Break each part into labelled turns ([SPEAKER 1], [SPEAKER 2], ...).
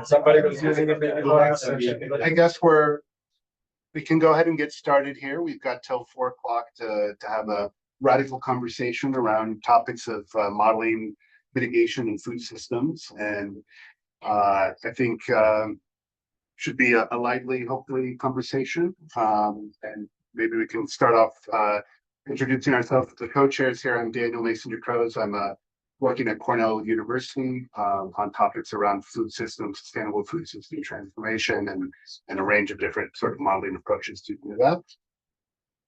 [SPEAKER 1] Somebody was using it maybe last session.
[SPEAKER 2] I guess we can go ahead and get started here. We've got till 4 o'clock to have a radical conversation around topics of modeling, mitigation, and food systems. And I think should be a lively, hopefully, conversation. And maybe we can start off introducing ourselves to the co-chairs here. I'm Daniel Mason-DeCruz. I'm working at Cornell University on topics around food systems, sustainable food system transformation, and a range of different sort of modeling approaches to do that.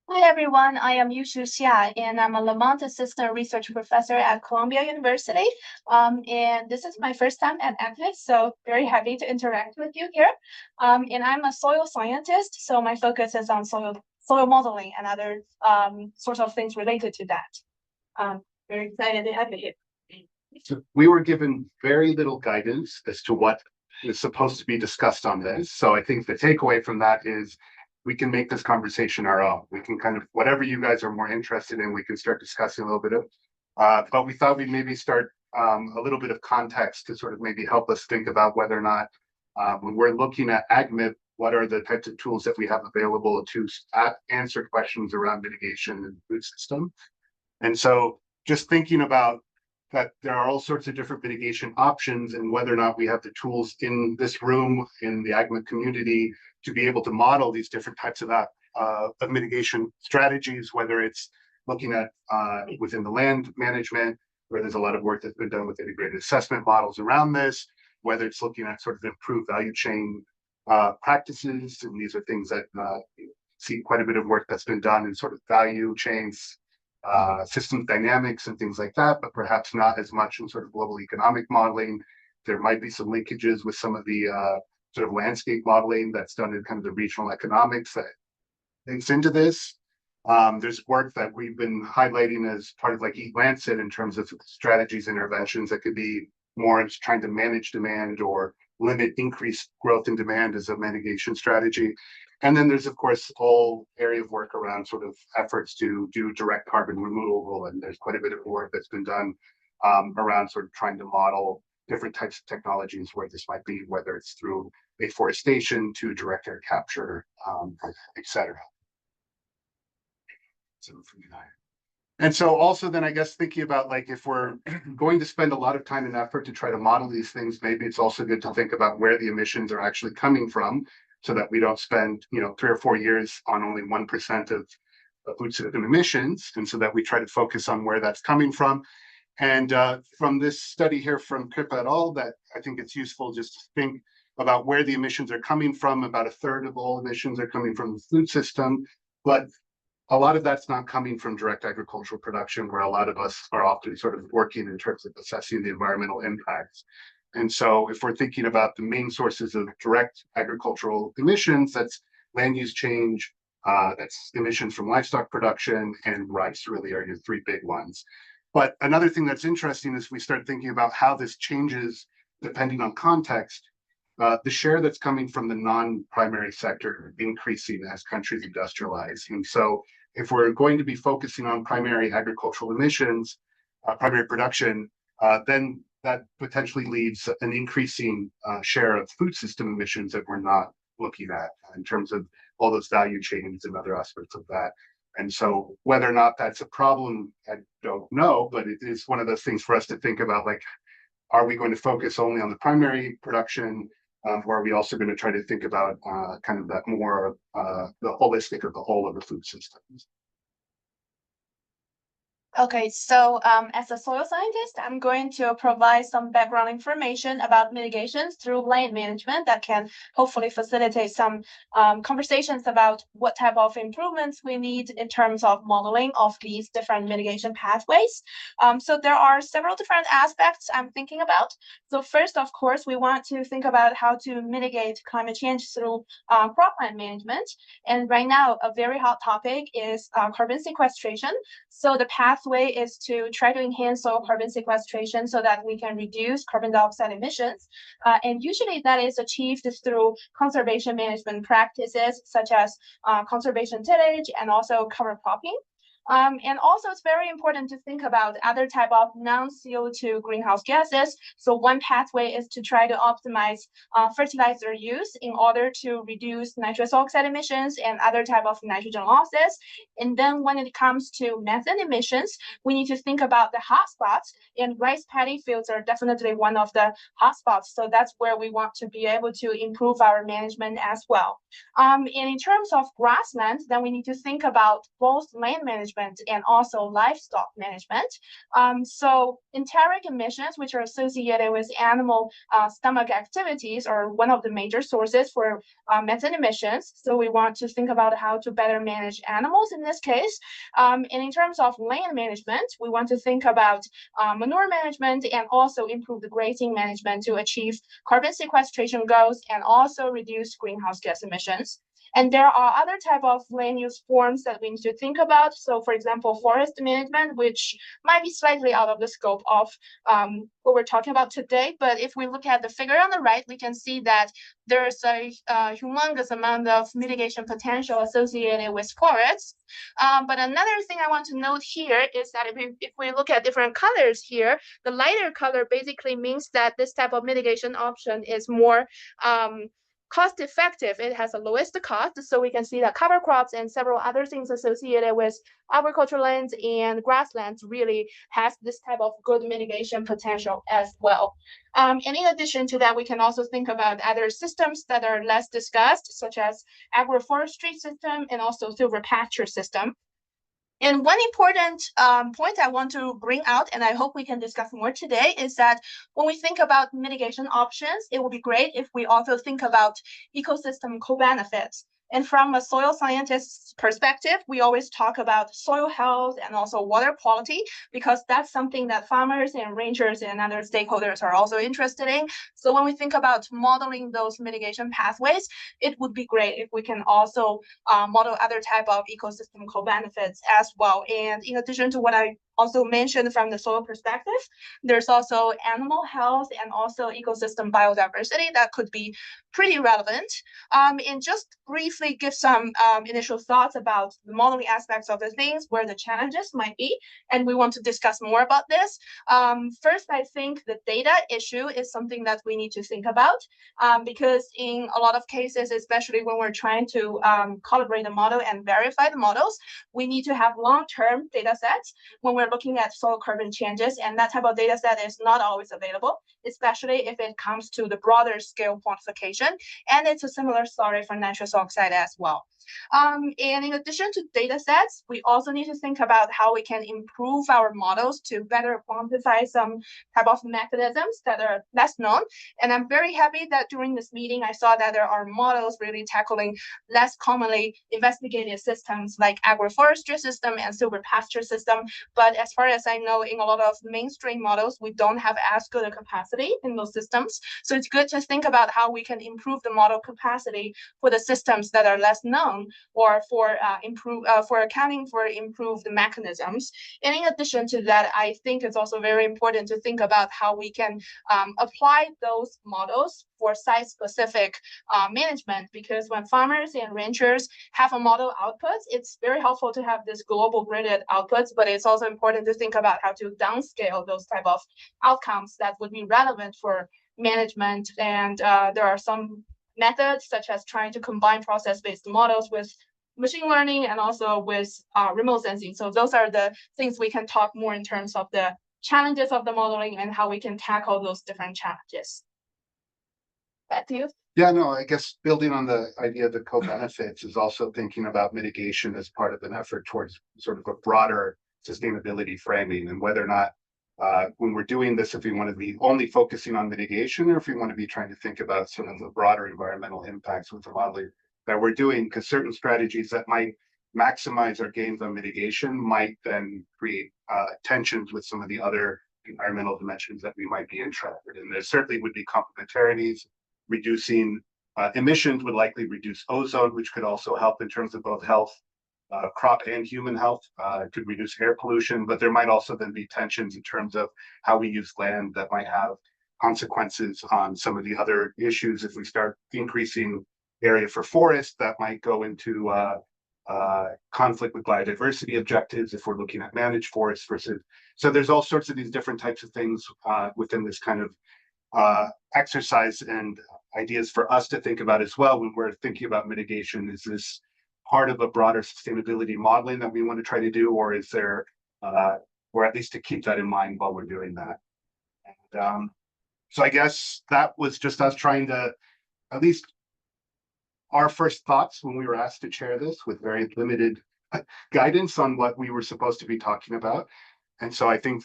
[SPEAKER 3] Hi, everyone. I am Yushu Xia, and I'm a Lamont Assistant Research Professor at Columbia University. And this is my first time at AgMIP, so very happy to interact with you here. And I'm a soil scientist, so my focus is on soil modeling and other sorts of things related to that. Very excited to have you here.
[SPEAKER 2] So we were given very little guidance as to what is supposed to be discussed on this. So I think the takeaway from that is we can make this conversation our own. We can kind of, whatever you guys are more interested in, we can start discussing a little bit of, but we thought we'd maybe start a little bit of context to sort of maybe help us think about whether or not when we're looking at AgMIP, what are the types of tools that we have available to answer questions around mitigation and food system. And so just thinking about that there are all sorts of different mitigation options and whether or not we have the tools in this room, in the AgMIP community, to be able to model these different types of mitigation strategies, whether it's looking at within the land management, where there's a lot of work that's been done with integrated assessment models around this, whether it's looking at sort of improved value chain practices, and these are things that see quite a bit of work that's been done in sort of value chains, system dynamics and things like that, but perhaps not as much in sort of global economic modeling. There might be some linkages with some of the sort of landscape modeling that's done in kind of the regional economics that links into this. There's work that we've been highlighting as part of like Eat Lancet in terms of strategies, interventions that could be more as trying to manage demand or limit increased growth in demand as a mitigation strategy. And then there's, of course, whole area of work around sort of efforts to do direct carbon removal. And there's quite a bit of work that's been done around sort of trying to model different types of technologies where this might be, whether it's through afforestation to direct air capture, et cetera. And so also then I guess thinking about like if we're going to spend a lot of time and effort to try to model these things, maybe it's also good to think about where the emissions are actually coming from, so that we don't spend 3 or 4 years on only 1% of food system emissions, and so that we try to focus on where that's coming from. And from this study here from Kripa et al., that I think it's useful just to think about where the emissions are coming from. About a third of all emissions are coming from the food system, but a lot of that's not coming from direct agricultural production, where a lot of us are often sort of working in terms of assessing the environmental impacts. And so if we're thinking about the main sources of direct agricultural emissions, that's land use change, that's emissions from livestock production, and rice really are your 3 big ones. But another thing that's interesting is we start thinking about how this changes depending on context. The share that's coming from the non-primary sector increasing as countries industrialize. And so if we're going to be focusing on primary agricultural emissions, primary production, then that potentially leads an increasing share of food system emissions that we're not looking at in terms of all those value chains and other aspects of that. And so whether or not that's a problem, I don't know, but it is one of those things for us to think about, like, are we going to focus only on the primary production, or are we also going to try to think about kind of that more the holistic or the whole of the food systems?
[SPEAKER 3] Okay, so as a soil scientist, I'm going to provide some background information about mitigations through land management that can hopefully facilitate some conversations about what type of improvements we need in terms of modeling of these different mitigation pathways. So there are several different aspects I'm thinking about. So first, of course, we want to think about how to mitigate climate change through cropland management. And right now, a very hot topic is carbon sequestration. So the pathway is to try to enhance soil carbon sequestration so that we can reduce carbon dioxide emissions. And usually that is achieved through conservation management practices such as conservation tillage and also cover cropping. And also it's very important to think about other type of non-CO2 greenhouse gases. So one pathway is to try to optimize fertilizer use in order to reduce nitrous oxide emissions and other type of nitrogen losses. And then when it comes to methane emissions, we need to think about the hotspots, and rice paddy fields are definitely one of the hotspots. So that's where we want to be able to improve our management as well. And in terms of grassland, then we need to think about both land management and also livestock management. So enteric emissions, which are associated with animal stomach activities, are one of the major sources for methane emissions. So we want to think about how to better manage animals in this case. And in terms of land management, we want to think about manure management and also improve the grazing management to achieve carbon sequestration goals and also reduce greenhouse gas emissions. And there are other type of land use forms that we need to think about. So for example, forest management, which might be slightly out of the scope of what we're talking about today. But if we look at the figure on the right, we can see that there's a humongous amount of mitigation potential associated with forests. But another thing I want to note here is that if we look at different colors here, the lighter color basically means that this type of mitigation option is more cost effective. It has the lowest cost. So we can see that cover crops and several other things associated with agricultural lands and grasslands really has this type of good mitigation potential as well. And in addition to that, we can also think about other systems that are less discussed, such as agroforestry system and also silver pasture system. And one important point I want to bring out, and I hope we can discuss more today, is that when we think about mitigation options, it would be great if we also think about ecosystem co-benefits. And from a soil scientist's perspective, we always talk about soil health and also water quality, because that's something that farmers and rangers and other stakeholders are also interested in. So when we think about modeling those mitigation pathways, it would be great if we can also model other type of ecosystem co-benefits as well. And in addition to what I also mentioned from the soil perspective, there's also animal health and also ecosystem biodiversity that could be pretty relevant. And just briefly give some initial thoughts about the modeling aspects of the things, where the challenges might be, and we want to discuss more about this. First, I think the data issue is something that we need to think about, because in a lot of cases, especially when we're trying to calibrate the model and verify the models, we need to have long-term data sets when we're looking at soil carbon changes, and that type of data set is not always available, especially if it comes to the broader scale quantification. And it's a similar story for nitrous oxide as well. And in addition to data sets, we also need to think about how we can improve our models to better quantify some type of mechanisms that are less known. And I'm very happy that during this meeting, I saw that there are models really tackling less commonly investigated systems like agroforestry system and silver pasture system. But as far as I know, in a lot of mainstream models, we don't have as good a capacity in those systems. So it's good to think about how we can improve the model capacity for the systems that are less known, or for accounting for improved mechanisms. And in addition to that, I think it's also very important to think about how we can apply those models for site-specific management, because when farmers and ranchers have a model outputs, it's very helpful to have this global gridded outputs, but it's also important to think about how to downscale those type of outcomes that would be relevant for management. And there are some methods such as trying to combine process-based models with machine learning and also with remote sensing. So those are the things we can talk more in terms of the challenges of the modeling and how we can tackle those different challenges. Back to you.
[SPEAKER 2] Yeah, no, I guess building on the idea of the co-benefits is also thinking about mitigation as part of an effort towards sort of a broader sustainability framing, and whether or not when we're doing this, if we want to be only focusing on mitigation, or if we want to be trying to think about sort of the broader environmental impacts with the modeling that we're doing, because certain strategies that might maximize our gains on mitigation might then create tensions with some of the other environmental dimensions that we might be interested in. There certainly would be complementarities. Reducing emissions would likely reduce ozone, which could also help in terms of both health, crop and human health. It could reduce air pollution, but there might also then be tensions in terms of how we use land that might have consequences on some of the other issues. If we start increasing area for forest, that might go into conflict with biodiversity objectives if we're looking at managed forests versus. So there's all sorts of these different types of things within this kind of exercise and ideas for us to think about as well when we're thinking about mitigation. Is this part of a broader sustainability modeling that we want to try to do, or is there, or at least to keep that in mind while we're doing that? And so I guess that was just us trying to, at least our first thoughts when we were asked to chair this with very limited guidance on what we were supposed to be talking about. And so I think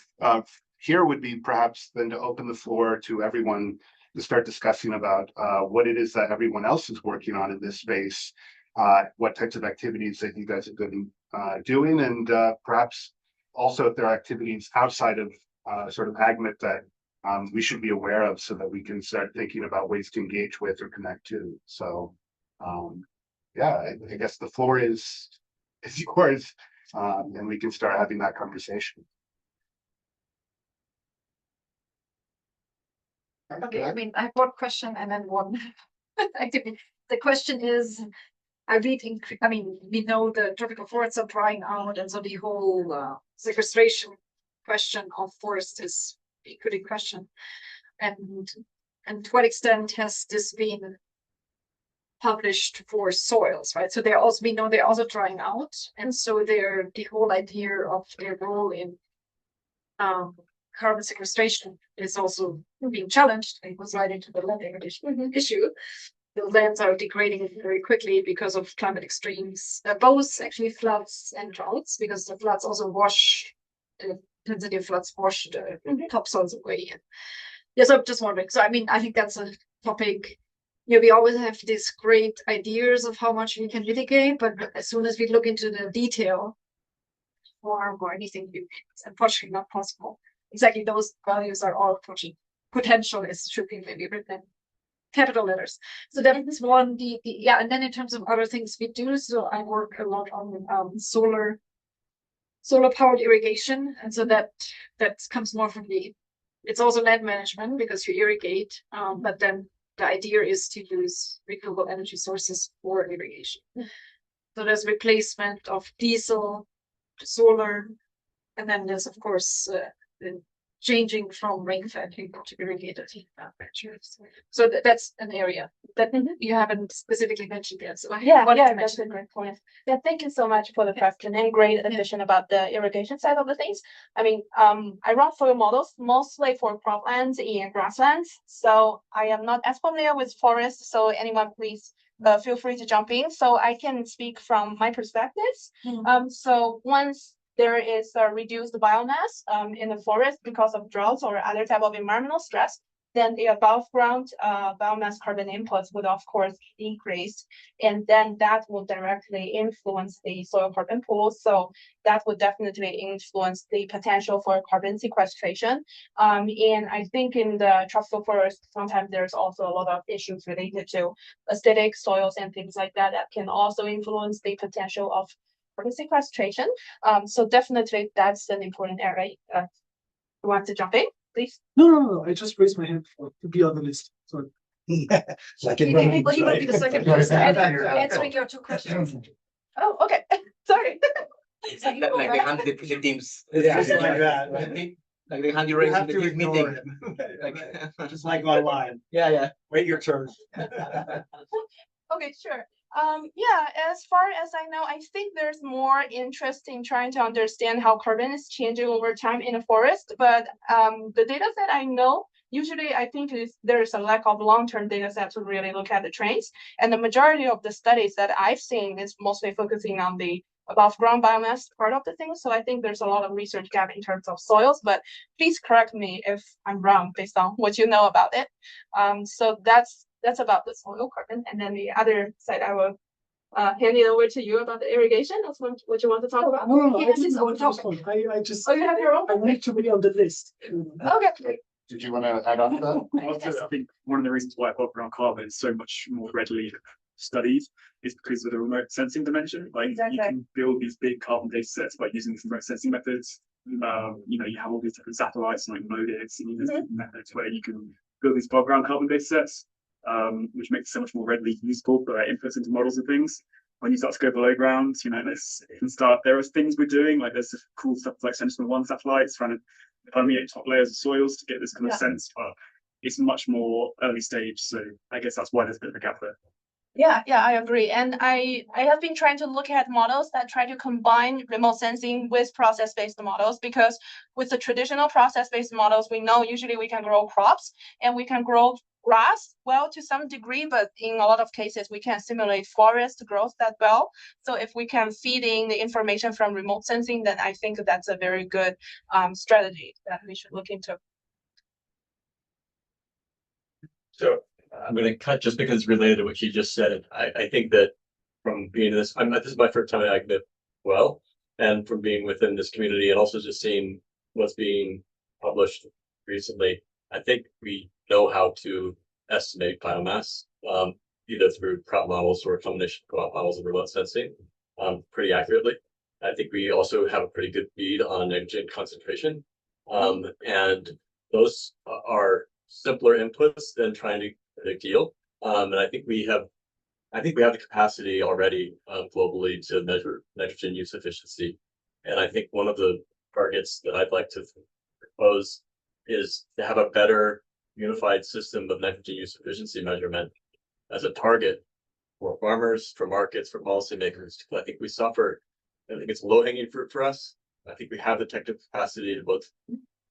[SPEAKER 2] here would be perhaps then to open the floor to everyone to start discussing about what it is that everyone else is working on in this space, what types of activities that you guys have been doing, and perhaps also if there are activities outside of sort of AgMIP that we should be aware of so that we can start thinking about ways to engage with or connect to. So yeah, I guess the floor is yours, and we can start having that conversation.
[SPEAKER 4] Okay, I mean, I have one question and then one activity. The question is, we know the tropical forests are drying out, and so the whole sequestration question of forest is a good question. And to what extent has this been published for soils, right? So we know they're also drying out, and so the whole idea of their role in carbon sequestration is also being challenged. It was right into the land degradation issue. The lands are degrading very quickly because of climate extremes, both actually floods and droughts, because the floods also wash the intensity of floods wash the topsoils away. Yes, I'm just wondering. So I mean, I think that's a topic. We always have these great ideas of how much we can mitigate, but as soon as we look into the detail or anything, it's unfortunately not possible. Exactly, those values are all potential. It should be maybe written in capital letters. So that is one. And then in terms of other things we do, so I work a lot on solar powered irrigation, and so that comes more from it's also land management because you irrigate, but then the idea is to use renewable energy sources for irrigation. So there's replacement of diesel to solar, and then there's of course changing from rain-fed to irrigated patches. So that's an area that you haven't specifically mentioned yet. So
[SPEAKER 3] that's a great point. Yeah, thank you so much for the question and great addition about the irrigation side of the things. I mean, I run soil models mostly for croplands and grasslands, so I am not as familiar with forests. So anyone, please feel free to jump in. So I can speak from my perspectives. So once there is a reduced biomass in the forest because of droughts or other type of environmental stress, then the above ground biomass carbon inputs would of course decrease, and then that will directly influence the soil carbon pool. So that would definitely influence the potential for carbon sequestration. And I think in the tropical forest, sometimes there's also a lot of issues related to acidic soils and things like that that can also influence the potential of carbon sequestration. So definitely that's an important area. You want to jump in, please?
[SPEAKER 1] No. I just raised my hand to be on the list. Sorry.
[SPEAKER 4] Like he will be the second person answering your two questions.
[SPEAKER 3] Oh, okay. Sorry.
[SPEAKER 5] Like they hand the teams.
[SPEAKER 1] Yeah, just like that.
[SPEAKER 5] Like they hand you raise in the team meeting.
[SPEAKER 1] Just like online.
[SPEAKER 5] Yeah.
[SPEAKER 1] Wait your turn.
[SPEAKER 3] Okay, sure. As far as I know, I think there's more interest in trying to understand how carbon is changing over time in a forest. But the data set I know, usually I think there's a lack of long-term data set to really look at the trends. And the majority of the studies that I've seen is mostly focusing on the above ground biomass part of the thing. So I think there's a lot of research gap in terms of soils, but please correct me if I'm wrong based on what you know about it. So that's about the soil carbon. And then the other side, I will hand it over to you about the irrigation. That's what you want to talk about.
[SPEAKER 1] No,
[SPEAKER 3] Yes, it's own topic.
[SPEAKER 1] I just,
[SPEAKER 3] Oh, you have your own?
[SPEAKER 1] I need to be on the list.
[SPEAKER 3] Okay.
[SPEAKER 2] Did you want to add on to that?
[SPEAKER 6] I think one of the reasons why above ground carbon is so much more readily studied is because of the remote sensing dimension. Like you can build these big carbon data sets by using these remote sensing methods. You have all these different satellites like MODIS and these methods where you can build these above ground carbon data sets, which makes it so much more readily useful for inputs into models and things. when you start to go below ground, you know, there are things we're doing, like there's cool stuff like Sentinel-1 satellites trying to permeate top layers of soils to get this kind of sense, but it's much more early stage. So I guess that's why there's a bit of a gap there.
[SPEAKER 3] Yeah, I agree. And I have been trying to look at models that try to combine remote sensing with process-based models, because with the traditional process-based models, we know usually we can grow crops and we can grow grass well to some degree, but in a lot of cases we can't simulate forest growth that well. So if we can feed in the information from remote sensing, then I think that's a very good strategy that we should look into.
[SPEAKER 7] So I'm going to cut just because it's related to what you just said. I think that from being this is my first time at AgMIP, well, and from being within this community and also just seeing what's being published recently, I think we know how to estimate biomass, either through crop models or a combination of crop models and remote sensing, pretty accurately. I think we also have a pretty good read on nitrogen concentration, and those are simpler inputs than trying to predict yield. And I think we have the capacity already globally to measure nitrogen use efficiency. And I think one of the targets that I'd like to propose is to have a better unified system of nitrogen use efficiency measurement as a target for farmers, for markets, for policymakers. I think we suffer. I think it's low-hanging fruit for us. I think we have the technical capacity to both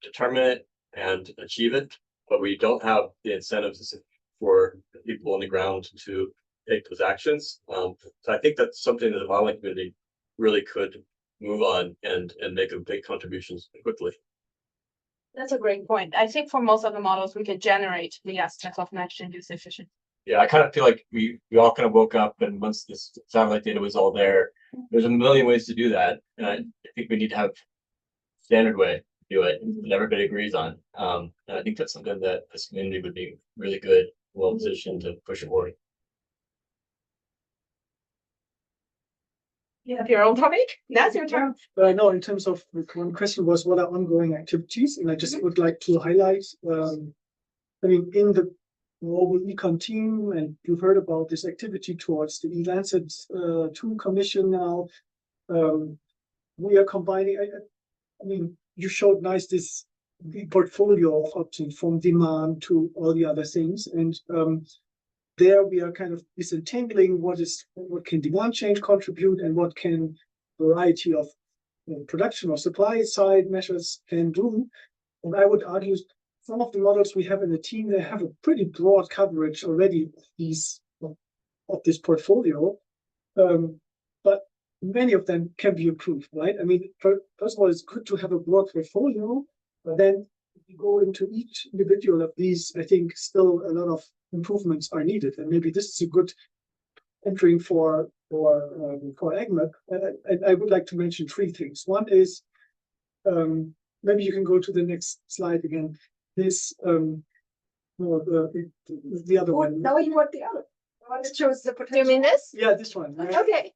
[SPEAKER 7] determine it and achieve it, but we don't have the incentives for the people on the ground to take those actions. So I think that's something that the modeling community really could move on and make a big contributions quickly.
[SPEAKER 3] That's a great point. I think for most of the models, we could generate the aspects of nitrogen use efficiency.
[SPEAKER 7] Yeah, I kind of feel like we all kind of woke up, and once this satellite data was all there, there's a million ways to do that. And I think we need to have standard way to do it that everybody agrees on. And I think that's something that this community would be really good, well positioned to push forward.
[SPEAKER 3] You have your own topic? That's your turn.
[SPEAKER 1] But I know in terms of one question was what are ongoing activities, and I just would like to highlight. I mean, in the global econ team, and you've heard about this activity towards the Lancet 2 commission now. We are combining. I mean, you showed nice this portfolio of options from demand to all the other things, and there we are kind of disentangling what can demand change contribute and what can variety of production or supply side measures can do. And I would argue some of the models we have in the team, they have a pretty broad coverage already of this portfolio, but many of them can be improved, right? I mean, first of all, it's good to have a broad portfolio, but then if you go into each individual of these, I think still a lot of improvements are needed, and maybe this is a good entry for AgMIP. And I would like to mention three things. One is maybe you can go to the next slide again. This the other one.
[SPEAKER 4] No, you want the other. The one that shows the potential.
[SPEAKER 3] Do you mean this?
[SPEAKER 1] Yeah, this one. Right?
[SPEAKER 3] Okay.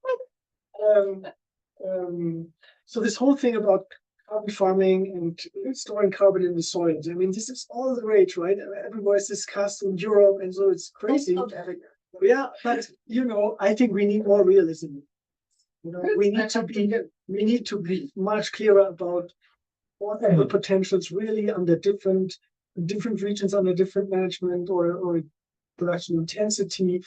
[SPEAKER 1] So this whole thing about carbon farming and storing carbon in the soils. I mean, this is all the rage, right? Everywhere it's discussed in Europe, and so it's crazy. Yeah, but I think we need more realism. We need to be much clearer about what are the potentials really under different regions, under different management or production intensity.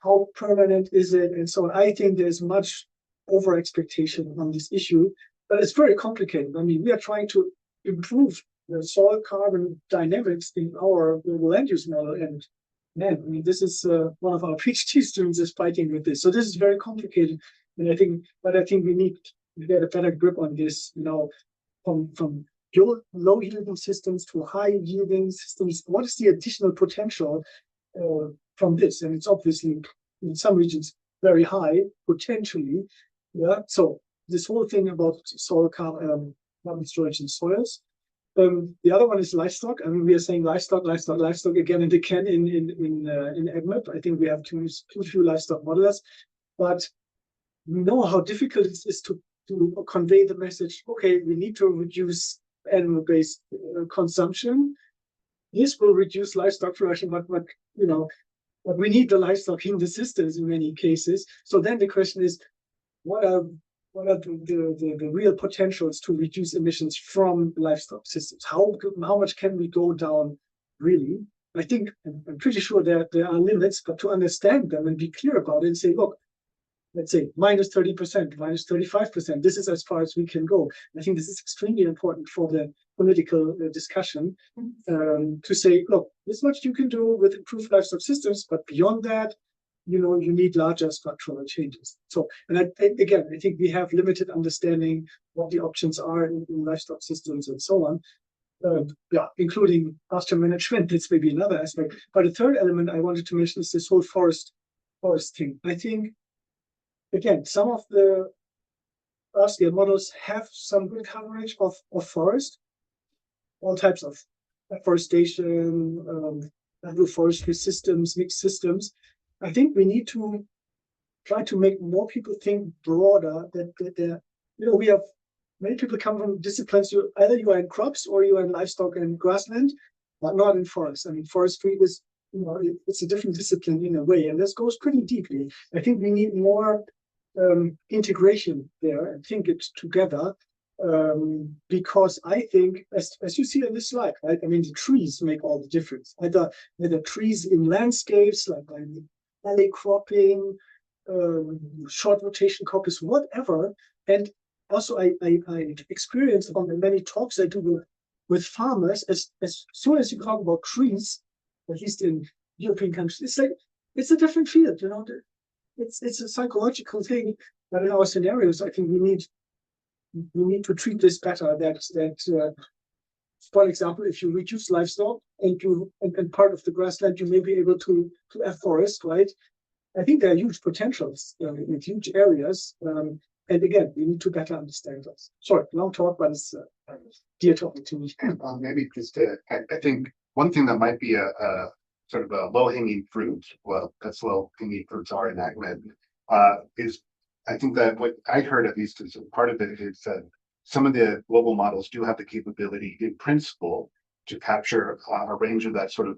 [SPEAKER 1] How permanent is it? And so I think there's much over expectation on this issue. But it's very complicated. I mean, we are trying to improve the soil carbon dynamics in our land use model. And man, I mean, this is one of our PhD students is fighting with this. So this is very complicated. And I think we need to get a better grip on this, from low yielding systems to high yielding systems. What is the additional potential from this? And it's obviously in some regions very high potentially. Yeah. So this whole thing about soil carbon storage in soils. The other one is livestock. I mean, we are saying livestock again and again in AgMIP. I think we have too few livestock modelers, but we know how difficult it is to convey the message. Okay, we need to reduce animal-based consumption. This will reduce livestock production, but but we need the livestock in the systems in many cases. So then the question is, what are the real potentials to reduce emissions from livestock systems? How much can we go down really? I think I'm pretty sure there are limits, but to understand them and be clear about it and say, look, let's say minus 30%, minus 35%. This is as far as we can go. I think this is extremely important for the political discussion to say, look, this much you can do with improved livestock systems, but beyond that, you need larger structural changes. So, and again, I think we have limited understanding what the options are in livestock systems and so on. Including pasture management. That's maybe another aspect. But the third element I wanted to mention is this whole forest thing. I think, again, some of the large-scale models have some good coverage of forest, all types of afforestation, agroforestry systems, mixed systems. I think we need to try to make more people think broader. That we have many people come from disciplines. Either you are in crops or you are in livestock and grassland, but not in forest. I mean, forestry is it's a different discipline in a way, and this goes pretty deeply. I think we need more integration there and think it together. Because I think, as you see on this slide, right? I mean, the trees make all the difference. Either trees in landscapes, like alley cropping, short rotation copies, whatever. And also, I experience on the many talks I do with farmers, as soon as you talk about trees, at least in European countries, it's like it's a different field. It's a psychological thing. But in our scenarios, I think we need to treat this better. That for example, if you reduce livestock and part of the grassland, you may be able to afforest, right? I think there are huge potentials in huge areas. And again, we need to better understand this. Sorry, long talk, but it's dear talking to me.
[SPEAKER 2] Maybe just I think one thing that might be a sort of a low-hanging fruit, well, that's low-hanging fruits are in AgMed, is I think that what I heard at least is part of it is that some of the global models do have the capability in principle to capture a range of that sort of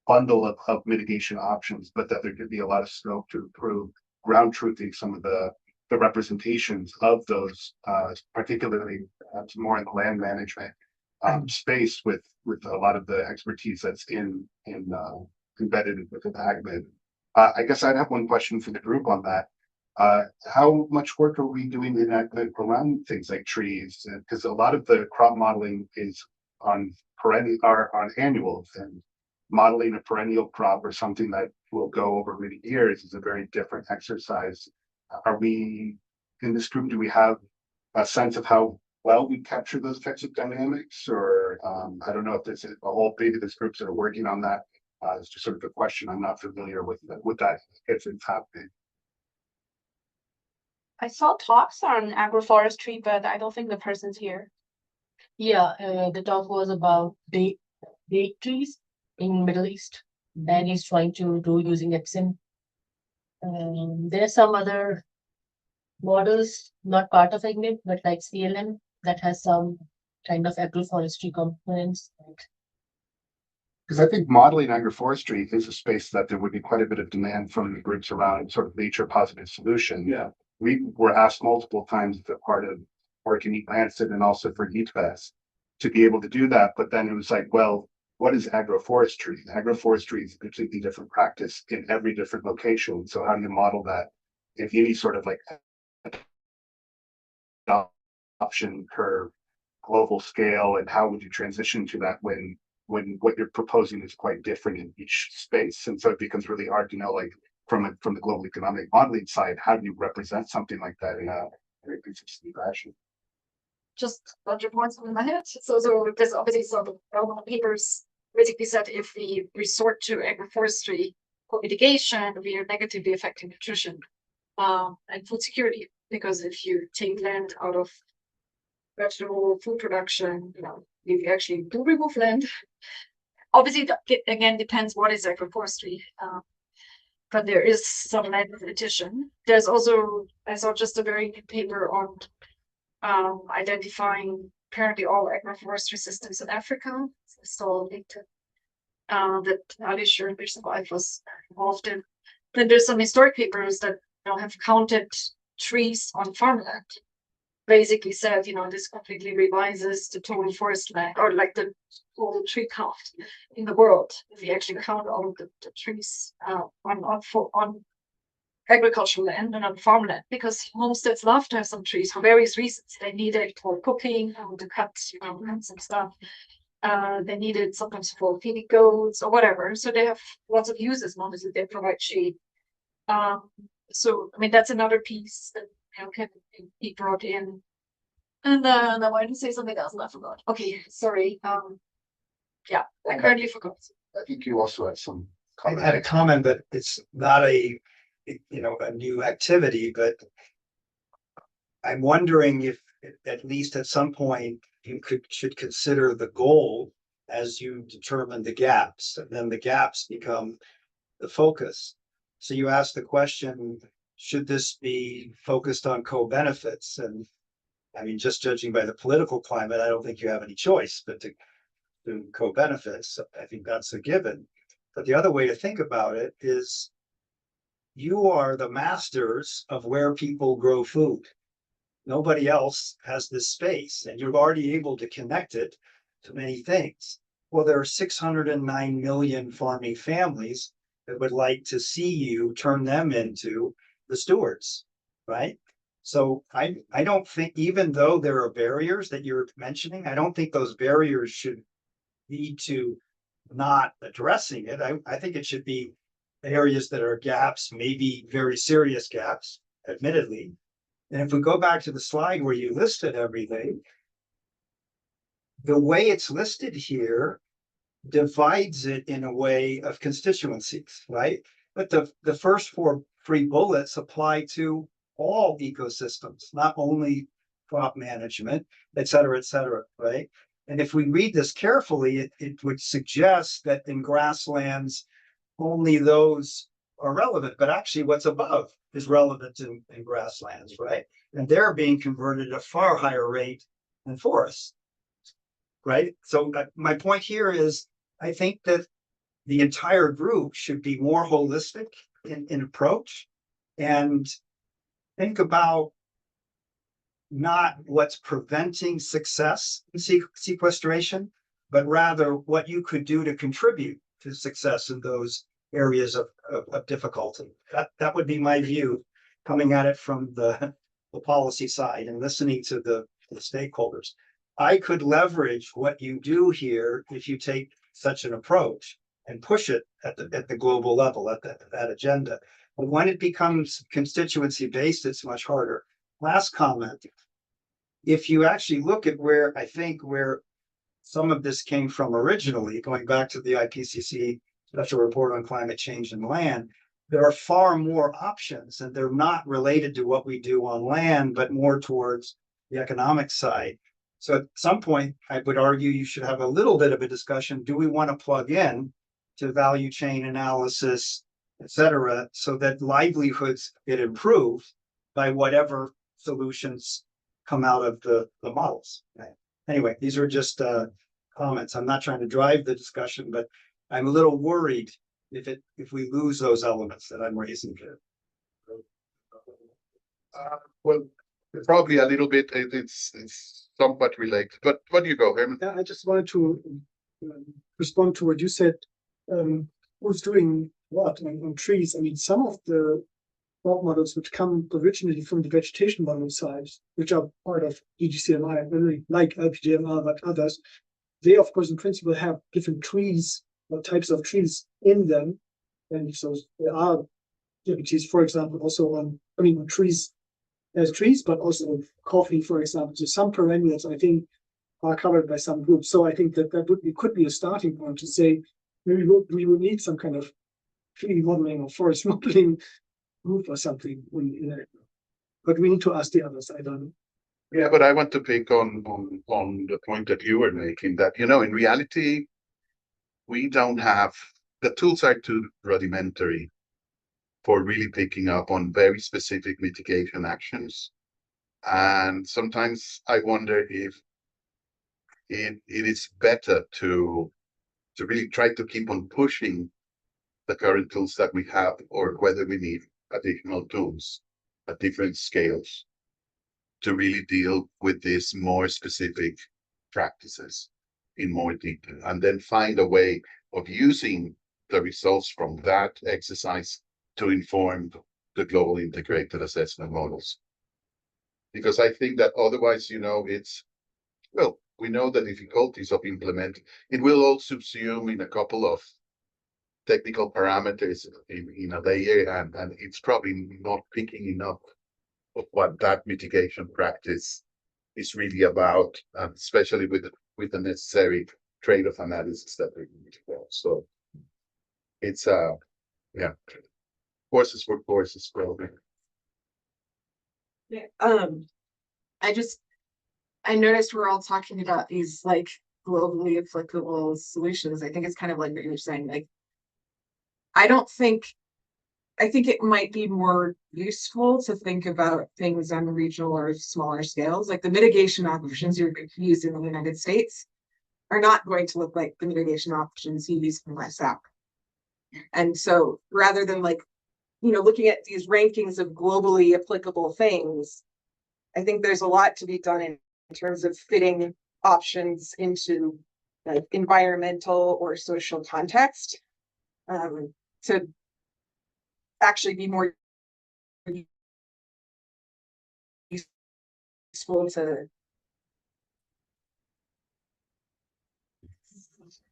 [SPEAKER 2] bundle of mitigation options, but that there could be a lot of scope to improve ground truthing some of the representations of those, particularly more in the land management space with a lot of the expertise that's embedded within AgMed. I guess I'd have one question for the group on that. How much work are we doing in AgMed around things like trees? Because a lot of the crop modeling is on annuals, and modeling a perennial crop or something that will go over many years is a very different exercise. Are we in this group? Do we have a sense of how well we capture those types of dynamics, or I don't know if there's a whole maybe there's groups that are working on that. It's just sort of a question. I'm not familiar with that if it's happening.
[SPEAKER 3] I saw talks on agroforestry, but I don't think the person's here.
[SPEAKER 8] Yeah, the talk was about date trees in Middle East, and he's trying to do using Epson. There are some other models, not part of AgMIP, but like CLM that has some kind of agroforestry components.
[SPEAKER 2] Because I think modeling agroforestry is a space that there would be quite a bit of demand from the groups around sort of nature positive solution.
[SPEAKER 6] Yeah.
[SPEAKER 2] We were asked multiple times as a part of work in Lancet and also for ETFES to be able to do that. But then it was like, well, what is agroforestry? Agroforestry is a completely different practice in every different location. So how do you model that in any sort of like adoption curve, global scale, and how would you transition to that when what you're proposing is quite different in each space? And so it becomes really hard to know, like from the global economic modeling side, how do you represent something like that in a very consistent fashion?
[SPEAKER 4] Just a bunch of points in my head. So there's obviously some papers basically said if we resort to agroforestry for mitigation, we are negatively affecting nutrition and food security. Because if you take land out of vegetable food production, you actually do remove land. Obviously, again, depends what is agroforestry. But there is some land addition. There's also, I saw just a very good paper on identifying apparently all agroforestry systems in Africa. So that Ali Sher, their wife, was involved in. Then there's some historic papers that have counted trees on farmland. Basically said, this completely revises the total forest land, or like the total tree count in the world. If you actually count all of the trees on agricultural land and on farmland, because homesteads love to have some trees for various reasons. They need it for cooking, to cut, nuts and stuff. They need it sometimes for feeding goats or whatever. So they have lots of uses, not as they provide shade. So I mean that's another piece that can be brought in. And then I wanted to say something else and I forgot. Okay, sorry. Yeah, I currently forgot.
[SPEAKER 2] I think you also had some
[SPEAKER 9] I had a
[SPEAKER 2] comments.
[SPEAKER 9] comment that it's not a new activity, but I'm wondering if at least at some point you should consider the goal as you determine the gaps, and then the gaps become the focus. So you ask the question, should this be focused on co-benefits? And I mean, just judging by the political climate, I don't think you have any choice but to do co-benefits. I think that's a given. But the other way to think about it is you are the masters of where people grow food. Nobody else has this space, and you're already able to connect it to many things. Well, there are 609 million farming families that would like to see you turn them into the stewards, right? So I don't think, even though there are barriers that you're mentioning, I don't think those barriers should lead to not addressing it. I think it should be areas that are gaps, maybe very serious gaps, admittedly. And if we go back to the slide where you listed everything, the way it's listed here divides it in a way of constituencies, right? But the first four free bullets apply to all ecosystems, not only crop management, et cetera, right? And if we read this carefully, it would suggest that in grasslands, only those are relevant, but actually what's above is relevant in grasslands, right? And they're being converted at a far higher rate than forests, right? So my point here is, I think that the entire group should be more holistic in approach and think about not what's preventing success in sequestration, but rather what you could do to contribute to success in those areas of difficulty. That would be my view, coming at it from the policy side and listening to the stakeholders. I could leverage what you do here if you take such an approach and push it at the global level, at that agenda. But when it becomes constituency based, it's much harder. Last comment. If you actually look at where some of this came from originally, going back to the IPCC Special Report on Climate Change and Land, there are far more options, and they're not related to what we do on land, but more towards the economic side. So at some point, I would argue you should have a little bit of a discussion. Do we want to plug in to value chain analysis, et cetera, so that livelihoods get improved by whatever solutions come out of the models? Anyway, these are just comments. I'm not trying to drive the discussion, but I'm a little worried if we lose those elements that I'm raising here.
[SPEAKER 2] Well, probably a little bit. It's somewhat related. But what do you go, Herman?
[SPEAKER 1] Yeah, I just wanted to respond to what you said. Who's doing what on trees? I mean, some of the crop models which come originally from the vegetation model side, which are part of EGCMI, really like LPGMR, but others, they of course in principle have different trees or types of trees in them. And so there are activities, for example, also on trees as trees, but also coffee, for example. So some perennials, I think, are covered by some groups. So I think that could be a starting point to say maybe we will need some kind of tree modeling or forest modeling group or something. But we need to ask the others. I don't know.
[SPEAKER 2] Yeah, but I want to pick on the point that you were making, that in reality, we don't have the tools are too rudimentary for really picking up on very specific mitigation actions. And sometimes I wonder if it is better to
[SPEAKER 10] to really try to keep on pushing the current tools that we have, or whether we need additional tools at different scales to really deal with these more specific practices in more detail, and then find a way of using the results from that exercise to inform the global integrated assessment models. Because I think that otherwise, well, we know the difficulties of implementing. It will all subsume in a couple of technical parameters in a layer, and it's probably not picking enough of what that mitigation practice is really about, especially with the necessary trade-off analysis that we need to go. So it's courses for courses program.
[SPEAKER 11] Yeah, I noticed we're all talking about these like globally applicable solutions. I think it's kind of like what you're saying. Like, I think it might be more useful to think about things on regional or smaller scales. Like the mitigation options you're used in the United States are not going to look like the mitigation options you use in West Africa. And so rather than like, looking at these rankings of globally applicable things, I think there's a lot to be done in terms of fitting options into like environmental or social context, to actually be more useful to.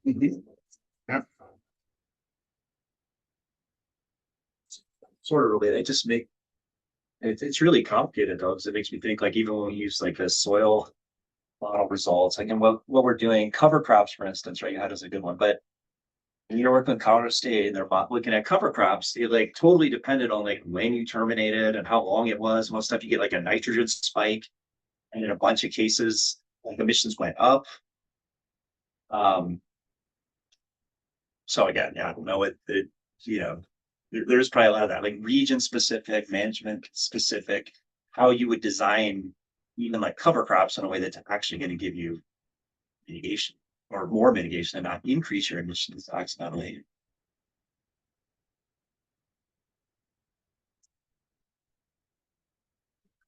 [SPEAKER 2] Yeah.
[SPEAKER 12] Sort of related. It's really complicated though, because it makes me think like even when we use like the soil model results, like and what we're doing, cover crops, for instance, right? You had as a good one, but when you're working with Colorado State and they're looking at cover crops, it like totally depended on like when you terminated and how long it was. Most stuff you get like a nitrogen spike, and in a bunch of cases, like emissions went up. So again, yeah, I don't know there's probably a lot of that, like region specific, management specific, how you would design even like cover crops in a way that's actually going to give you mitigation or more mitigation and not increase your emissions accidentally.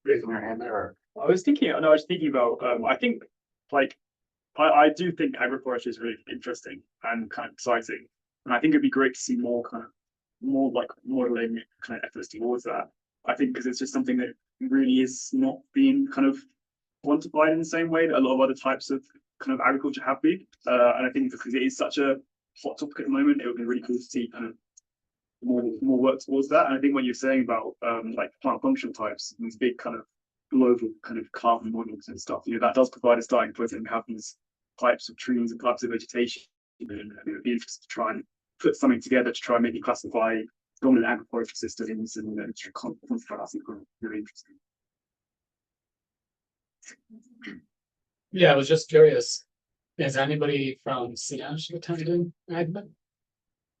[SPEAKER 2] Raising your hand there.
[SPEAKER 6] I was thinking about, I think like, I do think agroforestry is really interesting and kind of exciting. And I think it'd be great to see more like modeling kind of efforts towards that. I think because it's just something that really is not being kind of quantified in the same way that a lot of other types of kind of agriculture have been. And I think because it is such a hot topic at the moment, it would be really cool to see kind of more work towards that. And I think what you're saying about like plant functional types, these big kind of global kind of carbon models and stuff, that does provide a starting point, and we have these types of trees and types of vegetation. And it would be interesting to try and put something together to try and maybe classify dominant agricultural systems and quantify that. Really interesting.
[SPEAKER 13] Yeah, I was just curious. Is anybody from CIASH attending AgMIP?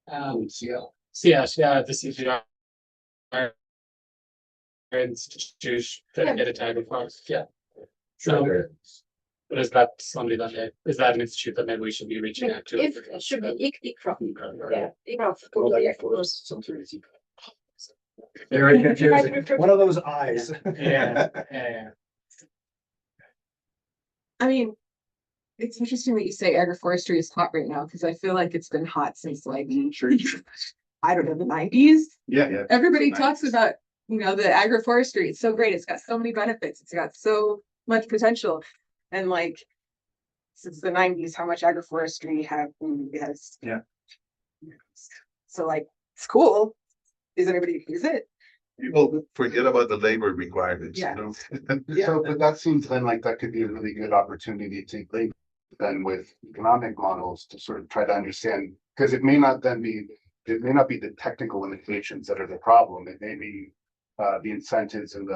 [SPEAKER 13] CIASH, yeah, the CGI institute dedicated to agriculture. Yeah. So, but is that somebody that is that an institute that maybe we should be reaching out to?
[SPEAKER 4] If it should be ICROP. Yeah, ICROP.
[SPEAKER 9] Very confusing. One of those eyes.
[SPEAKER 13] Yeah.
[SPEAKER 11] I mean, it's interesting that you say agroforestry is hot right now, because I feel like it's been hot since like I don't know, the 90s.
[SPEAKER 2] Yeah.
[SPEAKER 11] Everybody talks about, the agroforestry. It's so great. It's got so many benefits. It's got so much potential. And like since the 90s, how much agroforestry has.
[SPEAKER 2] Yeah.
[SPEAKER 11] So like it's cool. Is anybody use it?
[SPEAKER 10] People forget about the labor requirements,
[SPEAKER 11] Yeah.
[SPEAKER 2] So, but that seems then like that could be a really good opportunity to link then with economic models to sort of try to understand, because it may not be the technical limitations that are the problem. It may be the incentives and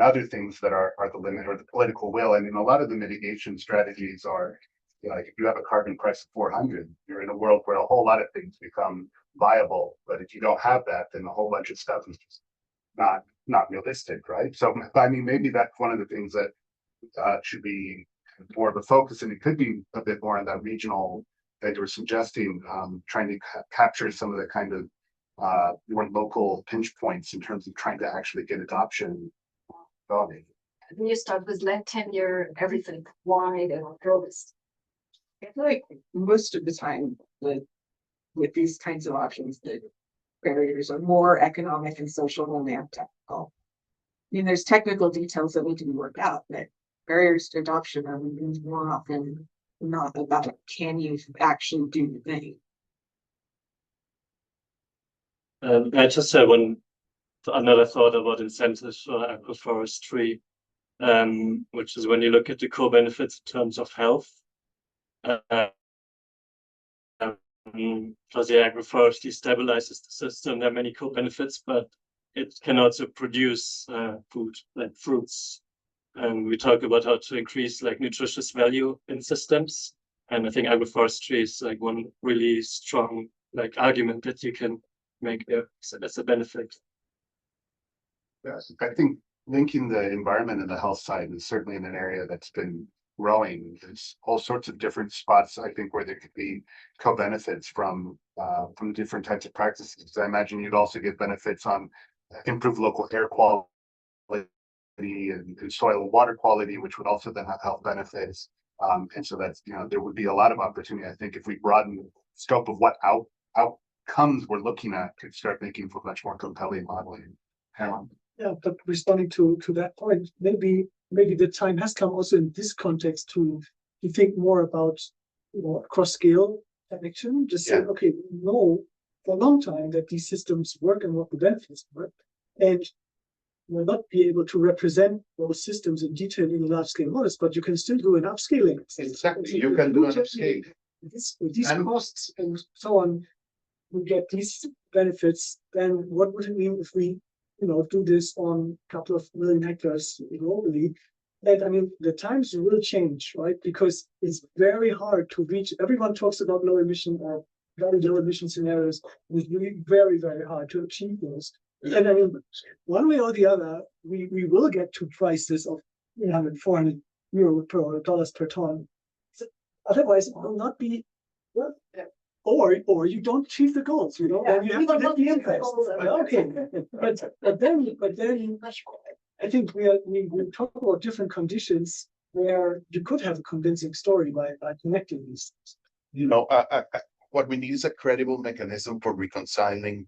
[SPEAKER 2] other things that are the limit, or the political will. I mean, a lot of the mitigation strategies are, like if you have a carbon price of 400, you're in a world where a whole lot of things become viable. But if you don't have that, then a whole bunch of stuff is just not realistic, right? So I mean, maybe that's one of the things that should be more of a focus, and it could be a bit more on that regional that you're suggesting, trying to capture some of the kind of more local pinch points in terms of trying to actually get adoption going.
[SPEAKER 4] And you start with land tenure, everything wide and robust.
[SPEAKER 11] I feel like most of the time with these kinds of options, the barriers are more economic and social than they are technical. I mean, there's technical details that need to be worked out, but barriers to adoption are more often not about can you actually do the thing.
[SPEAKER 7] I just have another thought about incentives for agroforestry, which is when you look at the core benefits in terms of health. Because the agroforestry stabilizes the system, there are many core benefits, but it can also produce food like fruits. And we talk about how to increase like nutritious value in systems. And I think agroforestry is like one really strong like argument that you can make there. So that's a benefit.
[SPEAKER 2] Yes, I think linking the environment and the health side is certainly in an area that's been growing. There's all sorts of different spots, I think, where there could be co-benefits from different types of practices. I imagine you'd also get benefits on improved local air quality and soil and water quality, which would also then have health benefits. And so that's, there would be a lot of opportunity, I think, if we broaden the scope of what outcomes we're looking at, could start making for much more compelling modeling.
[SPEAKER 1] Yeah, but responding to that point, maybe the time has come also in this context to think more about cross scale action. Just say, okay, we know for a long time that these systems work and what the benefits work, and will not be able to represent those systems in detail in large scale models, but you can still do an upscaling.
[SPEAKER 10] Exactly, you can do an upscaling.
[SPEAKER 1] With these costs and so on, we get these benefits. Then what would it mean if we do this on a couple of million hectares globally? And I mean, the times will change, right? Because it's very hard to reach. Everyone talks about low emission or very low emission scenarios. It's really very, very hard to achieve those. And I mean, one way or the other, we will get to prices of 300, 400 euro per dollars per ton. So otherwise, it will not be well. Or you don't achieve the goals, then you have to get the impact. Okay, but then I think we talk about different conditions where you could have a convincing story by connecting these things.
[SPEAKER 10] What we need is a credible mechanism for reconciling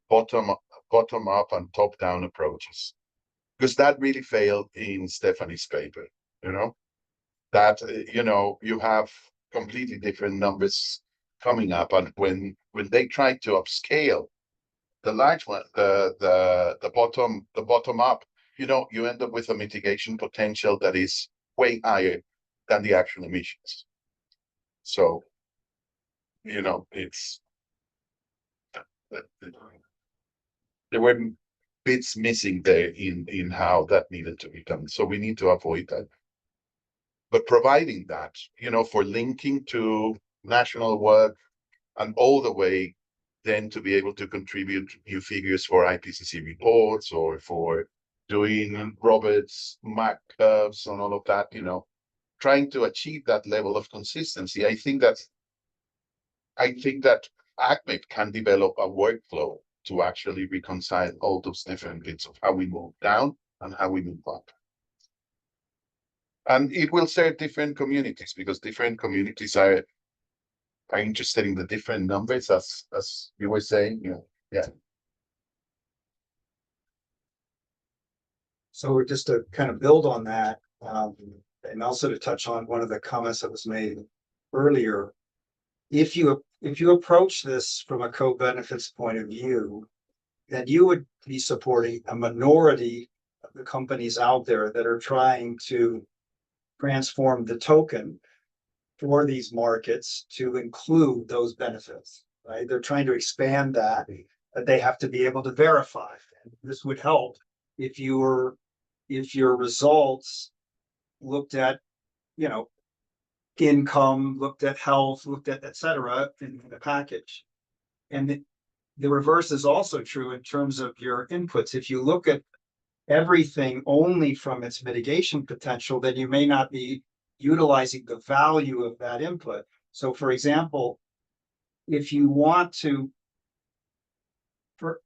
[SPEAKER 10] bottom up and top down approaches, because that really failed in Stephanie's paper. That you have completely different numbers coming up, and when they try to upscale the large one, the bottom up, you end up with a mitigation potential that is way higher than the actual emissions. So it's there were bits missing there in how that needed to be done. So we need to avoid that. But providing that, for linking to national work and all the way then to be able to contribute new figures for IPCC reports or for doing Roberts MAC curves and all of that, trying to achieve that level of consistency. I think that AgMIP can develop a workflow to actually reconcile all those different bits of how we move down and how we move up. And it will serve different communities, because different communities are interested in the different numbers, as you were saying. Yeah.
[SPEAKER 9] So just to kind of build on that, and also to touch on one of the comments that was made earlier, if you approach this from a co-benefits point of view, then you would be supporting a minority of the companies out there that are trying to transform the token for these markets to include those benefits, right? They're trying to expand that, but they have to be able to verify. And this would help if your results looked at, income, looked at health, looked at et cetera in the package. And the reverse is also true in terms of your inputs. If you look at everything only from its mitigation potential, then you may not be utilizing the value of that input. So for example, if you want to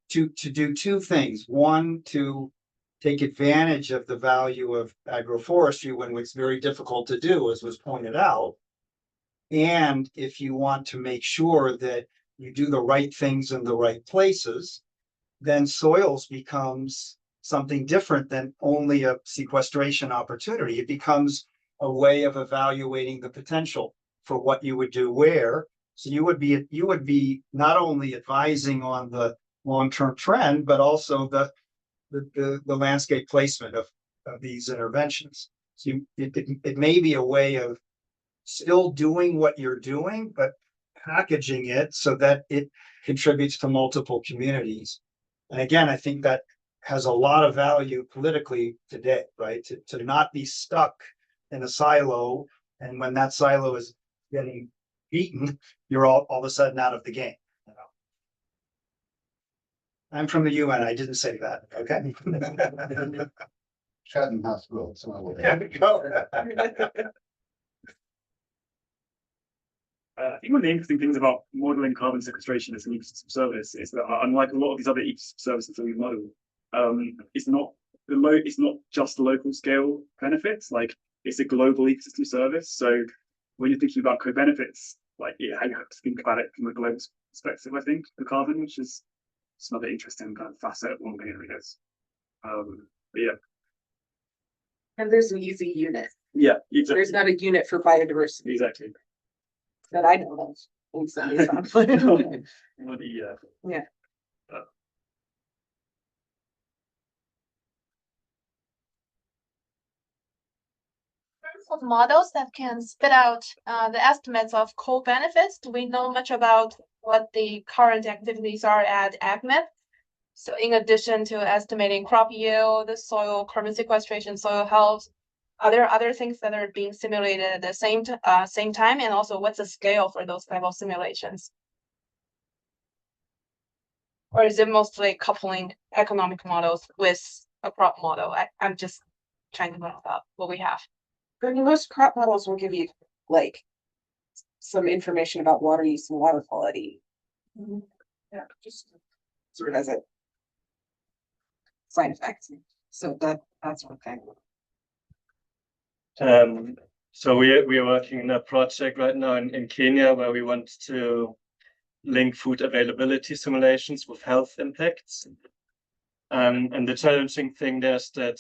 [SPEAKER 9] do two things. One, to take advantage of the value of agroforestry when it's very difficult to do, as was pointed out. And if you want to make sure that you do the right things in the right places, then soils becomes something different than only a sequestration opportunity. It becomes a way of evaluating the potential for what you would do where. So you would be not only advising on the long-term trend, but also the landscape placement of these interventions. So it may be a way of still doing what you're doing, but packaging it so that it contributes to multiple communities. And again, I think that has a lot of value politically today, right? To not be stuck in a silo, and when that silo is getting beaten, you're all of a sudden out of the game. You know? I'm from the UN. I didn't say that. Okay.
[SPEAKER 10] Chatham House rule. So
[SPEAKER 9] There we go.
[SPEAKER 6] I think one of the interesting things about modeling carbon sequestration as an ecosystem service is that unlike a lot of these other ecosystem services that we model, it's not just local scale benefits. Like it's a global ecosystem service. So when you're thinking about co-benefits, like you have to think about it from a global perspective. I think the carbon, which is another interesting kind of facet of one of the areas. But yeah.
[SPEAKER 11] And there's an easy unit.
[SPEAKER 6] Yeah, exactly.
[SPEAKER 11] There's not a unit for biodiversity.
[SPEAKER 6] Exactly.
[SPEAKER 11] That I know of. Yeah.
[SPEAKER 3] Of models that can spit out the estimates of co-benefits. Do we know much about what the current activities are at AgMIP? So in addition to estimating crop yield, the soil carbon sequestration, soil health, are there other things that are being simulated at the same time? And also, what's the scale for those type of simulations? Or is it mostly coupling economic models with a crop model? I'm just trying to learn about what we have.
[SPEAKER 11] Most crop models will give you like some information about water use and water quality. Yeah, just sort of as a side effect. So that's one thing.
[SPEAKER 14] So we are working in a project right now in Kenya where we want to link food availability simulations with health impacts. And the challenging thing there is that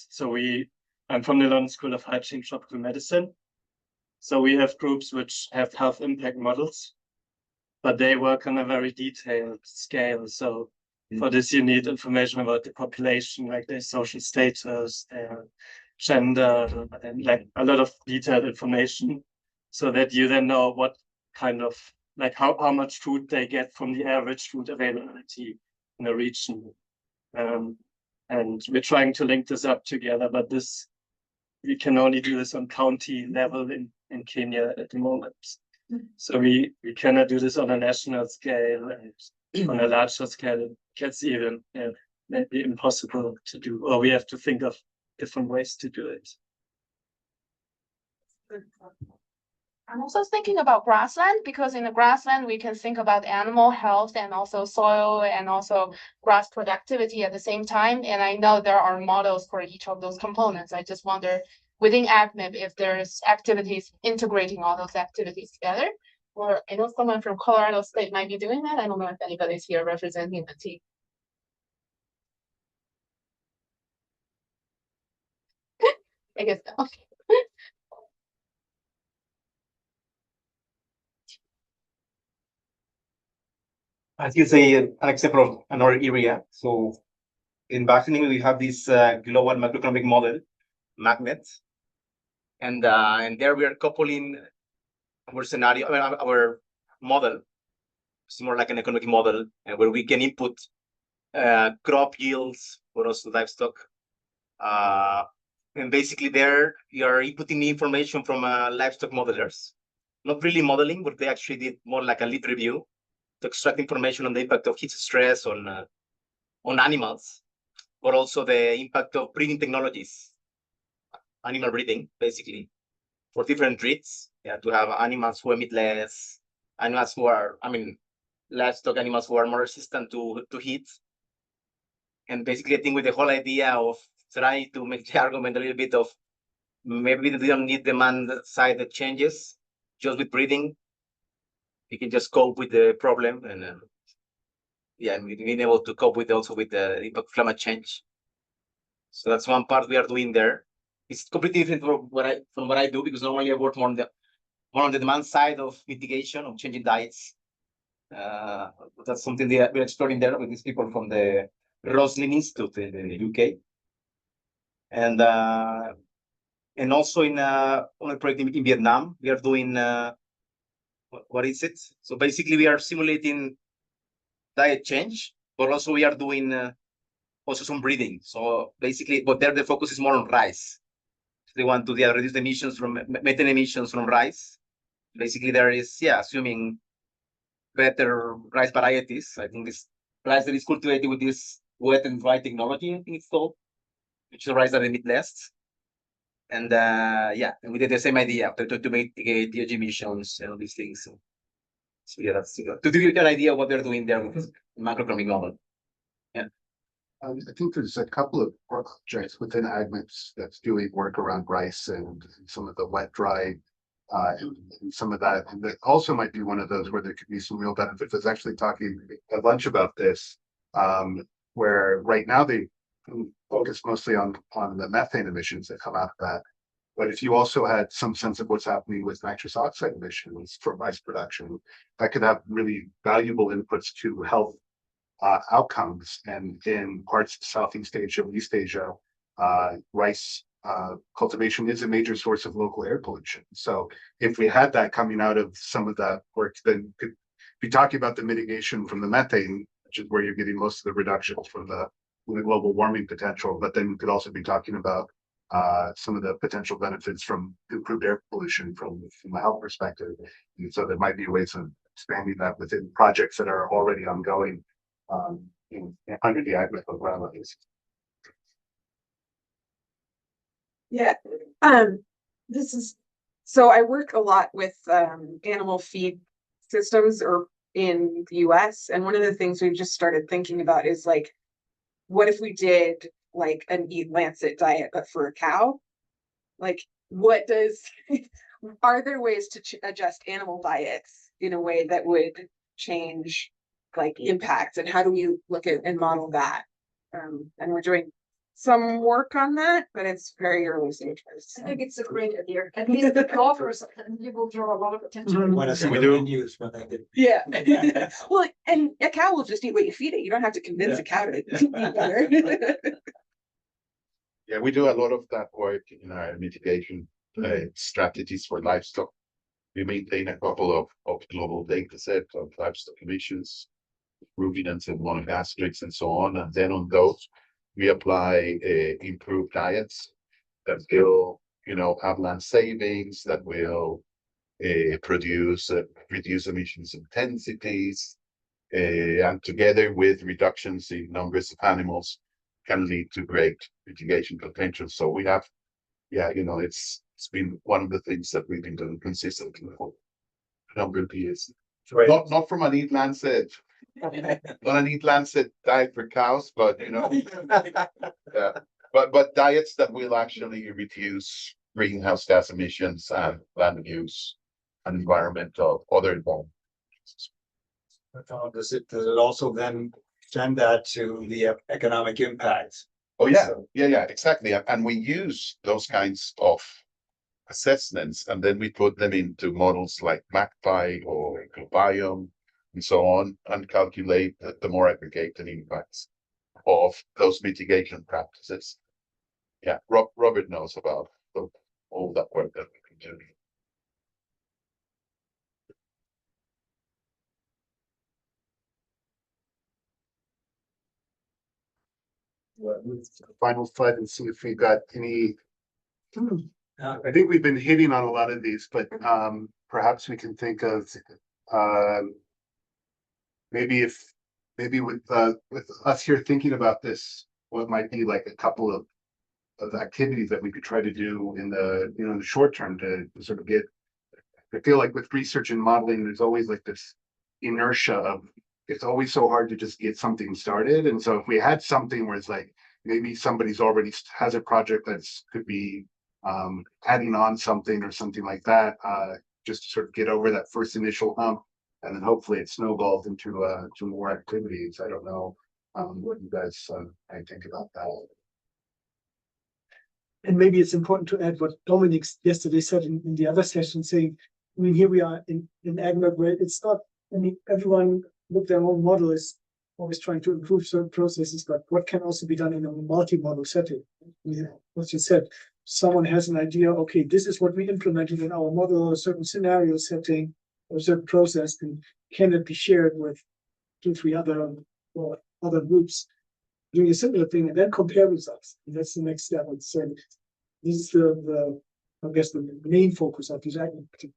[SPEAKER 14] I'm from the London School of Hygiene Tropical Medicine. So we have groups which have health impact models, but they work on a very detailed scale. So for this, you need information about the population, like their social status, their gender, and like a lot of detailed information, so that you then know what kind of, like how much food they get from the average food availability in a region. And we're trying to link this up together, but we can only do this on county level in Kenya at the moment. So we cannot do this on a national scale, and on a larger scale it gets even maybe impossible to do, or we have to think of different ways to do it.
[SPEAKER 3] I'm also thinking about grassland, because in the grassland we can think about animal health and also soil and also grass productivity at the same time. And I know there are models for each of those components. I just wonder within AgMIP if there's activities integrating all those activities together. Or I know someone from Colorado State might be doing that. I don't know if anybody's here representing the team. I guess so.
[SPEAKER 5] As you say, an example of another area. So in vaccinating, we have this global macroeconomic model, magnet, and there we are coupling our scenario, our model. It's more like an economic model, where we can input crop yields for also livestock. And basically there you are inputting the information from livestock modelers. Not really modeling, but they actually did more like a lead review to extract information on the impact of heat stress on animals, but also the impact of breeding technologies, animal breeding, basically, for different breeds. Yeah, to have animals who emit less, animals who are, livestock animals who are more resistant to heat. And basically, I think with the whole idea of trying to make the argument a little bit of maybe we don't need demand side that changes, just with breeding, we can just cope with the problem and yeah, being able to cope with also with the impact of climate change. So that's one part we are doing there. It's completely different from what I do because normally I work more on the demand side of mitigation of changing diets. That's something that we're exploring there with these people from the Roslin Institute in the UK. And also on a project in Vietnam, we are doing what is it? So basically, we are simulating diet change, but also we are doing also some breeding. So basically, but there the focus is more on rice. So they want to reduce the emissions from methane emissions from rice. Basically, there is assuming better rice varieties. I think this rice that is cultivated with this wet and dry technology, I think it's called, which is a rice that emit less. And and we did the same idea to mitigate the emissions and all these things. So yeah, that's to give you an idea of what they're doing there with macroeconomic model. Yeah.
[SPEAKER 2] I think there's a couple of projects within AgMIPS that's doing work around rice and some of the wet dry and some of that. And that also might be one of those where there could be some real benefits. I was actually talking at lunch about this, where right now they focus mostly on the methane emissions that come out of that. But if you also had some sense of what's happening with nitrous oxide emissions from rice production, that could have really valuable inputs to health outcomes. And in parts of Southeast Asia, East Asia, rice cultivation is a major source of local air pollution. So if we had that coming out of some of that work, then could be talking about the mitigation from the methane, which is where you're getting most of the reductions from the global warming potential. But then we could also be talking about some of the potential benefits from improved air pollution from a health perspective. And so there might be ways of expanding that within projects that are already ongoing under the AgMIP umbrella.
[SPEAKER 11] Yeah. This is, so I work a lot with animal feed systems or in the US. And one of the things we've just started thinking about is like, what if we did like an Eat Lancet diet, but for a cow? Like, what does, are there ways to adjust animal diets in a way that would change like impacts, and how do we look at and model that? And we're doing some work on that, but it's very early stages.
[SPEAKER 4] I think it's a great idea. At least the offers, you will draw a lot of attention.
[SPEAKER 9] Want to see
[SPEAKER 2] We
[SPEAKER 9] the
[SPEAKER 2] do.
[SPEAKER 9] menus when they get.
[SPEAKER 11] Yeah. Well, and a cow will just eat what you feed it. You don't have to convince a cow to eat better.
[SPEAKER 10] Yeah, we do a lot of that work in our mitigation strategies for livestock. We maintain a couple of global data sets of livestock emissions, ruminants and monogastrics and so on. And then on those, we apply improved diets that will, have land savings, that will reduce emissions intensities, and together with reductions in numbers of animals can lead to great mitigation potential. So we have, it's been one of the things that we've been doing consistently for a number of years.
[SPEAKER 9] Right.
[SPEAKER 10] Not from an Eat Lancet, not an Eat Lancet diet for cows, but yeah. But diets that will actually reduce greenhouse gas emissions and land use and environmental other environmental.
[SPEAKER 9] Does it also then send that to the economic impacts?
[SPEAKER 10] Oh yeah, exactly. And we use those kinds of assessments, and then we put them into models like MACPI or Ecobiome and so on, and calculate the more aggregated impacts of those mitigation practices. Yeah, Robert knows about all that work that we can do.
[SPEAKER 2] Final slide and see if we got any. I think we've been hitting on a lot of these, but perhaps we can think of maybe with us here thinking about this, what might be like a couple of activities that we could try to do in the in the short term to sort of get. I feel like with research and modeling, there's always like this inertia of, it's always so hard to just get something started. And so if we had something where it's like, maybe somebody's already has a project that's could be adding on something or something like that, just to sort of get over that first initial hump. And then hopefully it snowballs into to more activities. I don't know what you guys I think about that.
[SPEAKER 1] And maybe it's important to add what Dominic yesterday said in the other session, saying, I mean, here we are in AgMIP, where it's not, I mean, everyone with their own model is always trying to improve certain processes, but what can also be done in a multi-model setting? Yeah, what you said, someone has an idea, okay, this is what we implemented in our model, or a certain scenario setting, or a certain process, and can it be shared with 2, 3 other or other groups doing a similar thing, and then compare results. And that's the next step. And so this is the I guess the main focus of these activities.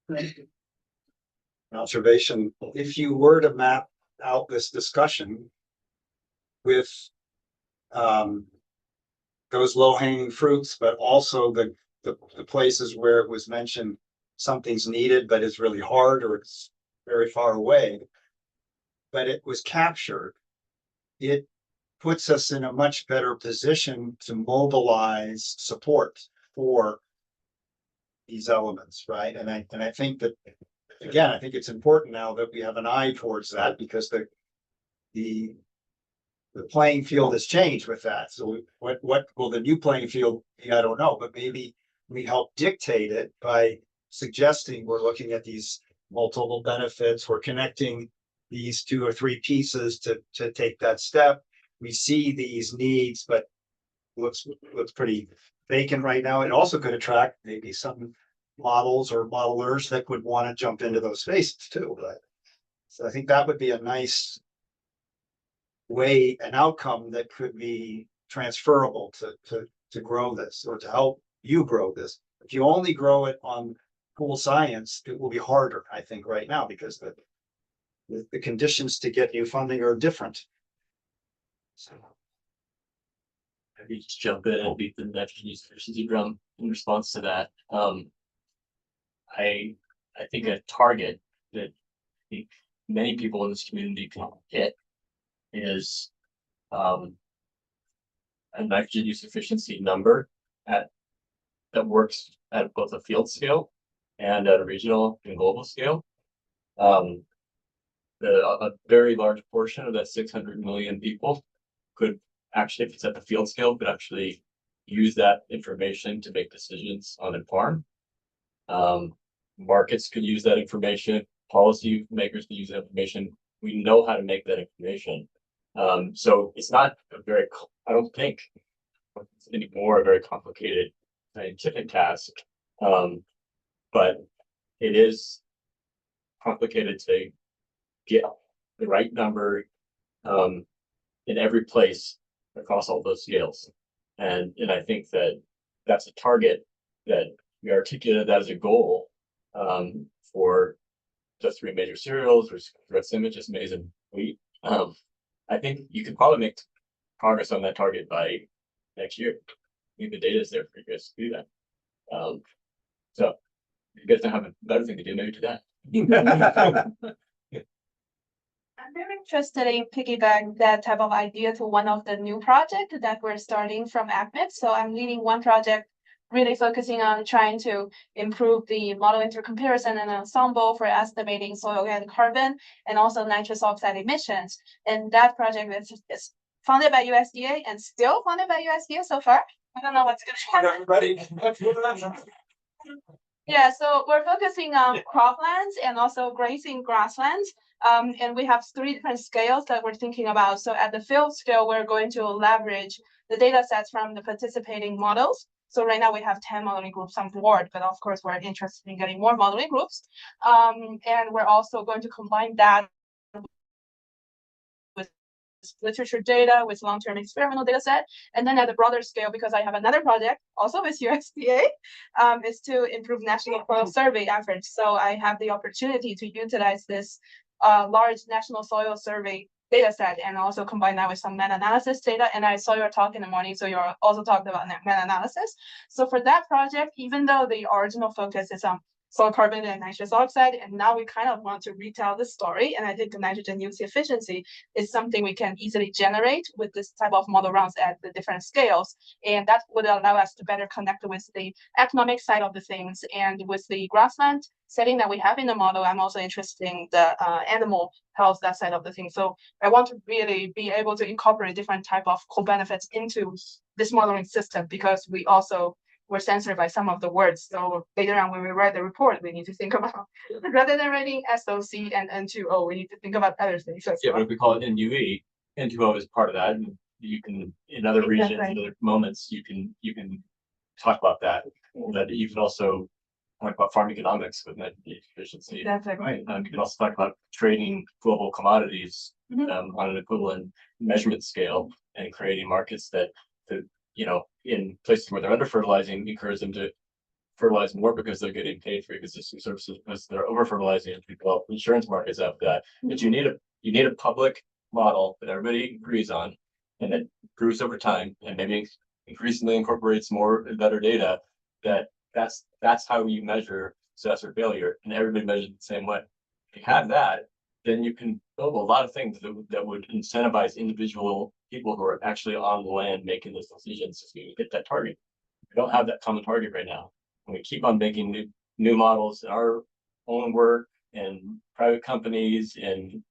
[SPEAKER 1] Right?
[SPEAKER 9] Observation, if you were to map out this discussion with those low-hanging fruits, but also the places where it was mentioned something's needed, but it's really hard or it's very far away, but it was captured, it puts us in a much better position to mobilize support for these elements, right? And I think that, again, I think it's important now that we have an eye towards that, because the playing field has changed with that. So what will the new playing field be? I don't know, but maybe we help dictate it by suggesting we're looking at these multiple benefits, we're connecting these 2 or 3 pieces to take that step. We see these needs, but looks pretty vacant right now. It also could attract maybe some models or modelers that would want to jump into those spaces too. But so I think that would be a nice way, an outcome that could be transferable to grow this, or to help you grow this. If you only grow it on cool science, it will be harder, I think, right now, because the conditions to get new funding are different. So
[SPEAKER 7] Maybe just jump in and beat the nitrogen use efficiency drum in response to that. I think a target that I think many people in this community can hit is a nitrogen use efficiency number that works at both a field scale and at a regional and global scale. A very large portion of that 600 million people could actually, if it's at the field scale, could actually use that information to make decisions on their farm. Markets could use that information, policy makers can use that information. We know how to make that information. So it's not a very, I don't think it's anymore a very complicated scientific task. But it is complicated to get the right number in every place across all those scales. And I think that that's a target that we articulated that as a goal for the 3 major cereals, or red images, maize, and wheat. I think you could probably make progress on that target by next year. I think the data is there for you guys to do that. So if you guys don't have a better thing to do, maybe do that.
[SPEAKER 3] I'm very interested in piggyback that type of idea to one of the new projects that we're starting from AgMIP. So I'm leading one project really focusing on trying to improve the model intercomparison and ensemble for estimating soil organic carbon and also nitrous oxide emissions. And that project is funded by USDA and still funded by USDA so far. I don't know what's going to happen. Yeah, so we're focusing on croplands and also grazing grasslands. And we have 3 different scales that we're thinking about. So at the field scale, we're going to leverage the data sets from the participating models. So right now we have 10 modeling groups on board, but of course we're interested in getting more modeling groups. And we're also going to combine that with literature data, with long-term experimental data set. And then at a broader scale, because I have another project also with USDA, is to improve national soil survey efforts. So I have the opportunity to utilize this large national soil survey data set and also combine that with some meta-analysis data. And I saw your talk in the morning, so you're also talking about meta-analysis. So for that project, even though the original focus is on soil carbon and nitrous oxide. And now we kind of want to retell the story. And I think the nitrogen use efficiency is something we can easily generate with this type of model runs at the different scales. And that would allow us to better connect with the economic side of the things. And with the grassland setting that we have in the model, I'm also interested in the animal health, that side of the thing. So I want to really be able to incorporate different type of co-benefits into this modeling system, because we also were censored by some of the words. So later on, when we write the report, we need to think about, rather than writing SOC and N2O, we need to think about other things.
[SPEAKER 7] Yeah, but if we call it NUE, N2O is part of that. And you can, in other regions, in other moments, you can talk about that. That you can also talk about farm economics with net efficiency.
[SPEAKER 3] That's right.
[SPEAKER 7] You can also talk about trading global commodities on an equivalent measurement scale and creating markets that, in places where they're under fertilizing, encourage them to fertilize more because they're getting paid for existing services, because they're over fertilizing, and develop insurance markets after that. But you need a public model that everybody agrees on and that improves over time, and maybe increasingly incorporates more and better data. That's how you measure success or failure, and everybody measures it the same way. If you have that, then you can build a lot of things that would incentivize individual people who are actually on the land making those decisions to hit that target. We don't have that common target right now, and we keep on making new models in our own work and private companies in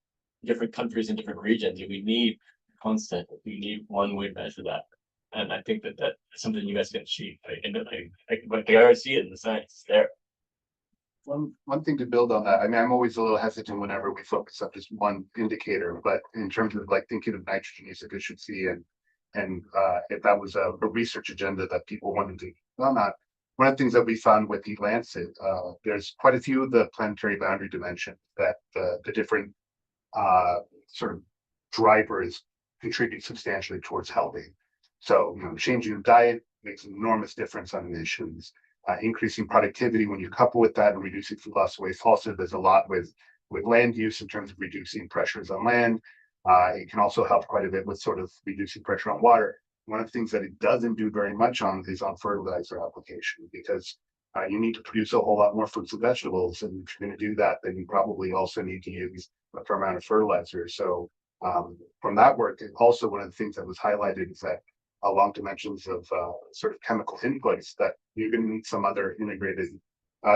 [SPEAKER 7] different countries and different regions. And we need constant. We need one way to measure that. And I think that that's something you guys can achieve. I already see it in the science. It's there.
[SPEAKER 2] One thing to build on that, I mean, I'm always a little hesitant whenever we focus on just one indicator, but in terms of like thinking of nitrogen use efficiency and if that was a research agenda that people wanted to run on, one of the things that we found with the Lancet, there's quite a few of the planetary boundary dimensions that the different sort of drivers contribute substantially towards helping. So, changing your diet makes an enormous difference on emissions. Increasing productivity, when you couple with that and reducing food loss waste, also does a lot with land use in terms of reducing pressures on land. It can also help quite a bit with sort of reducing pressure on water. One of the things that it doesn't do very much on is on fertilizer application, because you need to produce a whole lot more fruits and vegetables. And if you're going to do that, then you probably also need to use a fair amount of fertilizer. So from that work, also one of the things that was highlighted is that along dimensions of sort of chemical inputs, that you're going to need some other integrated,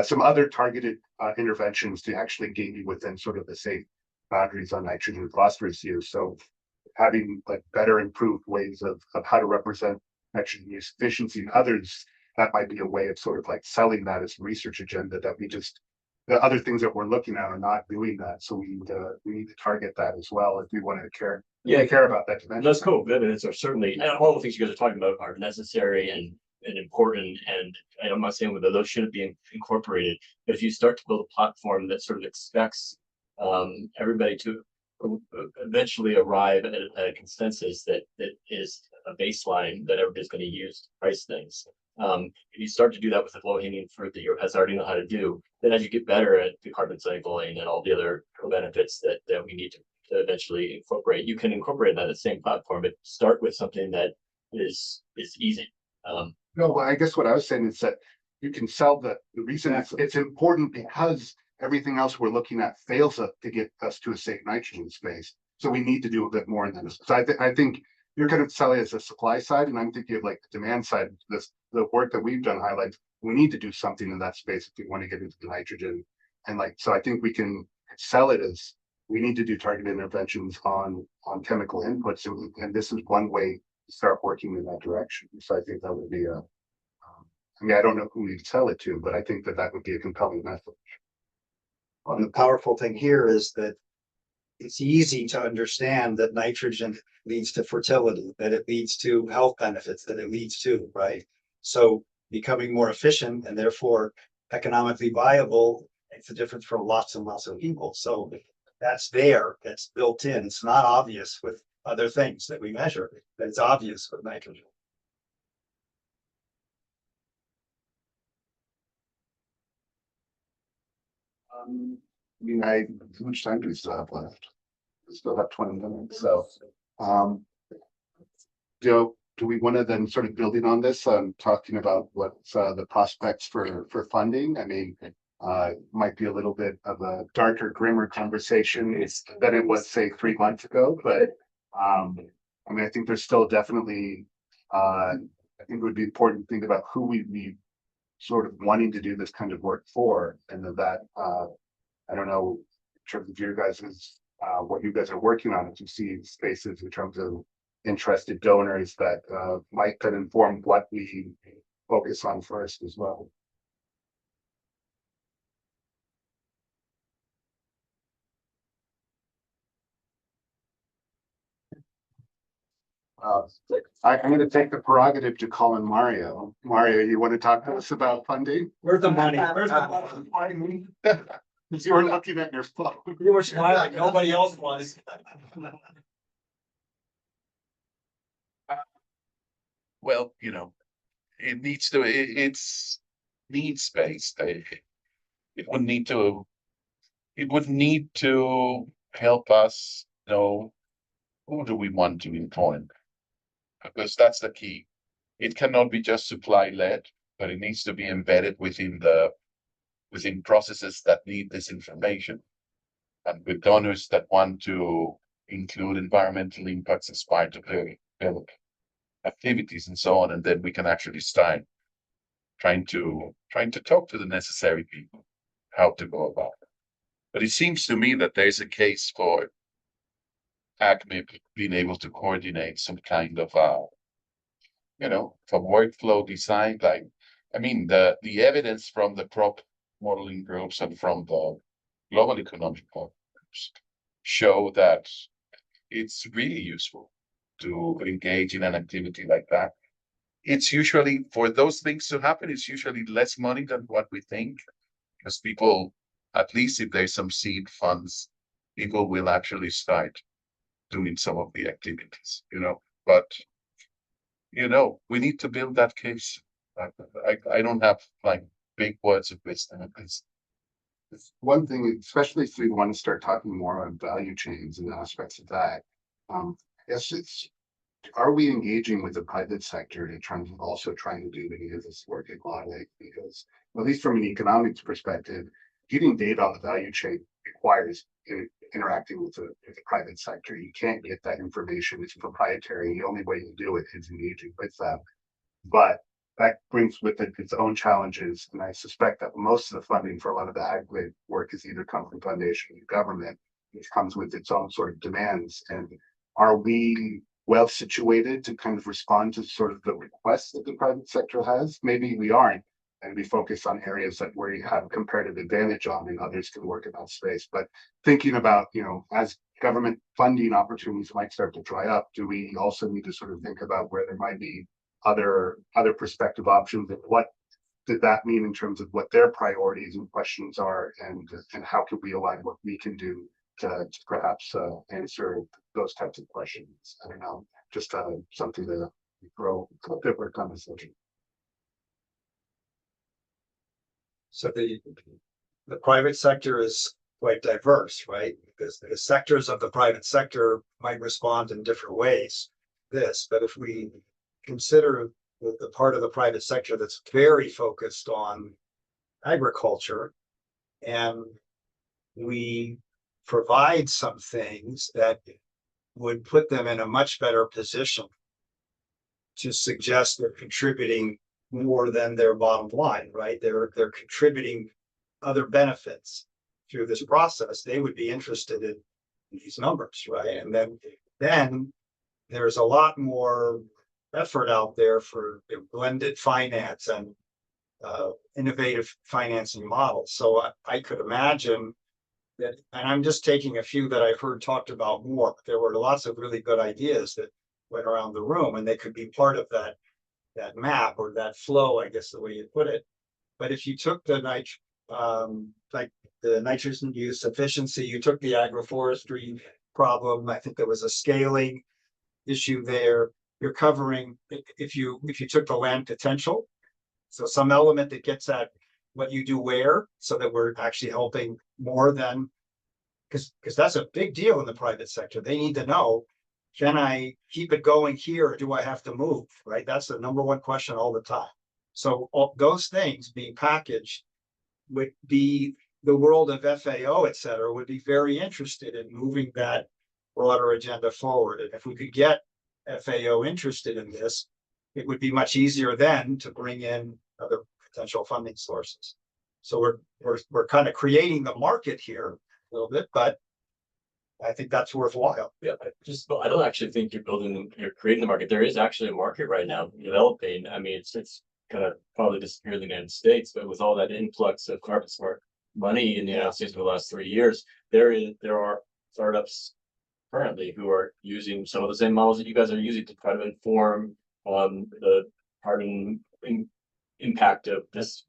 [SPEAKER 2] some other targeted interventions to actually get you within sort of the safe boundaries on nitrogen and phosphorus use. So having like better improved ways of how to represent nitrogen use efficiency and others, that might be a way of sort of like selling that as research agenda, that the other things that we're looking at are not doing that. So we need to target that as well if we want to care about that dimension.
[SPEAKER 7] Those co-benefits are certainly, and all the things you guys are talking about are necessary and important. And I'm not saying whether those shouldn't be incorporated, but if you start to build a platform that sort of expects everybody to eventually arrive at a consensus that is a baseline that everybody's going to use to price things. If you start to do that with the low-hanging fruit that you guys already know how to do, then as you get better at the carbon cycling and all the other co-benefits that we need to eventually incorporate, you can incorporate that in the same platform, but start with something that is easy.
[SPEAKER 2] No, well, I guess what I was saying is that you can sell the reason it's important, because everything else we're looking at fails us to get us to a safe nitrogen space. So we need to do a bit more in this. So I think you're kind of selling as a supply side, and I'm thinking of like the demand side. The work that we've done highlights we need to do something in that space if we want to get into the nitrogen. And so I think we can sell it as we need to do targeted interventions on chemical inputs, and this is one way to start working in that direction. So I think that would be I don't know who we'd sell it to, but I think that would be a compelling message.
[SPEAKER 9] Well, the powerful thing here is that it's easy to understand that nitrogen leads to fertility, that it leads to health benefits, that it leads to, right? So becoming more efficient and therefore economically viable makes a difference for lots and lots of people. So that's there, that's built in. It's not obvious with other things that we measure, but it's obvious with nitrogen.
[SPEAKER 2] How much time do we still have left? We still have 20 minutes. So do we want to then sort of building on this, talking about what's the prospects for funding? I mean, might be a little bit of a darker, grimmer conversation than it was, say, 3 months ago. But I mean, I think there's still definitely, I think it would be important to think about who we'd be sort of wanting to do this kind of work for, and that I don't know in terms of your guys's what you guys are working on, if you see spaces in terms of interested donors that might then inform what we focus on first as well. I'm going to take the prerogative to call on Mario. Mario, you want to talk to us about funding?
[SPEAKER 12] Where's the money? Where's the money?
[SPEAKER 2] You were looking at your phone.
[SPEAKER 12] You were smiling, nobody else was.
[SPEAKER 10] Well, it needs to, it's needs based. It would need to, it would need to help us know who do we want to employ, because that's the key. It cannot be just supply led, but it needs to be embedded within processes that need this information, and with donors that want to include environmental impacts as part of their activities and so on, and then we can actually start trying to talk to the necessary people how to go about it. But it seems to me that there's a case for AgMIP being able to coordinate some kind of from workflow design. Like, I mean, the evidence from the crop modeling groups and from the global economic groups show that it's really useful to engage in an activity like that. It's usually, for those things to happen, it's usually less money than what we think, because people, at least if there's some seed funds, people will actually start doing some of the activities, but we need to build that case. I don't have like big words of wisdom at this.
[SPEAKER 2] It's one thing, especially if we want to start talking more on value chains and aspects of that. Are we engaging with the private sector in terms of also trying to do any of this work economic? Because at least from an economics perspective, getting data on the value chain requires interacting with the private sector. You can't get that information; it's proprietary. The only way you do it is engaging with them. But that brings with it its own challenges, and I suspect that most of the funding for a lot of the AgMIP work is either come from foundation or government, which comes with its own sort of demands. And are we well situated to kind of respond to sort of the requests that the private sector has? Maybe we aren't, and we focus on areas that we have comparative advantage on, and others can work in that space. But thinking about, as government funding opportunities might start to dry up, do we also need to sort of think about where there might be other perspective options, and what did that mean in terms of what their priorities and questions are, and how can we align what we can do to perhaps answer those types of questions? I don't know, just something to grow a different conversation.
[SPEAKER 9] So the private sector is quite diverse, right? Because the sectors of the private sector might respond in different ways. But if we consider the part of the private sector that's very focused on agriculture, and we provide some things that would put them in a much better position to suggest they're contributing more than their bottom line, right? They're contributing other benefits through this process. They would be interested in these numbers, right? And then there's a lot more effort out there for blended finance and innovative financing models. So I could imagine that, and I'm just taking a few that I've heard talked about more, but there were lots of really good ideas that went around the room, and they could be part of that map or that flow, I guess the way you put it. But if you took the like the nitrogen use efficiency, you took the agroforestry problem, I think there was a scaling issue there. You're covering, if you took the land potential, so some element that gets at what you do where, so that we're actually helping more than, because that's a big deal in the private sector. They need to know, can I keep it going here, or do I have to move, right? That's the number one question all the time. So all those things being packaged would be the world of FAO, et cetera, would be very interested in moving that broader agenda forward. And if we could get FAO interested in this, it would be much easier then to bring in other potential funding sources. So we're kind of creating the market here a little bit, but I think that's worthwhile.
[SPEAKER 7] Yeah, I don't actually think you're creating the market. There is actually a market right now developing. I mean, it's kind of probably disappeared in the United States, but with all that influx of carbon smart money in the United States for the last 3 years, there are startups currently who are using some of the same models that you guys are using to try to inform the carbon impact of this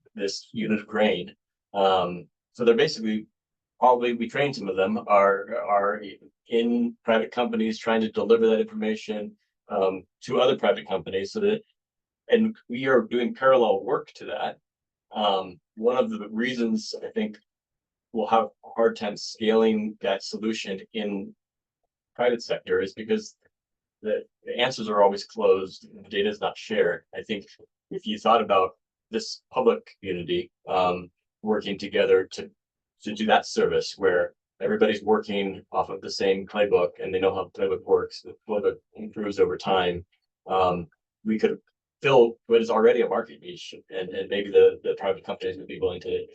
[SPEAKER 7] unit of grain. So they're basically, probably we trained some of them are in private companies trying to deliver that information to other private companies, so that, and we are doing parallel work to that. One of the reasons I think we'll have a hard time scaling that solution in private sector is because the answers are always closed and the data is not shared. I think if you thought about this public community working together to do that service where everybody's working off of the same playbook and they know how the playbook works, the playbook improves over time, we could fill what is already a market niche, and maybe the private companies would be willing to,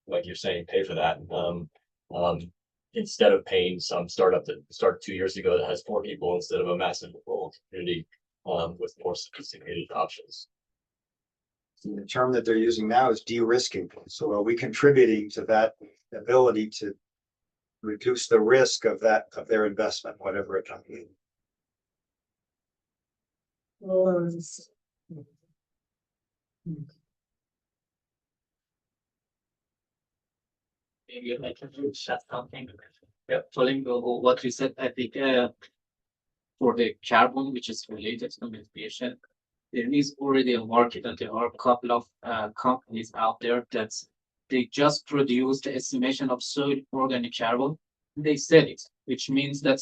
[SPEAKER 7] like you're saying, pay for that. Instead of paying some startup that started 2 years ago that has 4 people instead of a massive global community with more sophisticated options.
[SPEAKER 9] The term that they're using now is de-risking. So are we contributing to that ability to reduce the risk of their investment, whatever it might be?
[SPEAKER 15] Maybe I can shut something. Yeah, following what you said, I think for the carbon, which is related to mitigation, there is already a market, and there are a couple of companies out there that they just produce the estimation of soil organic carbon. They sell it, which means that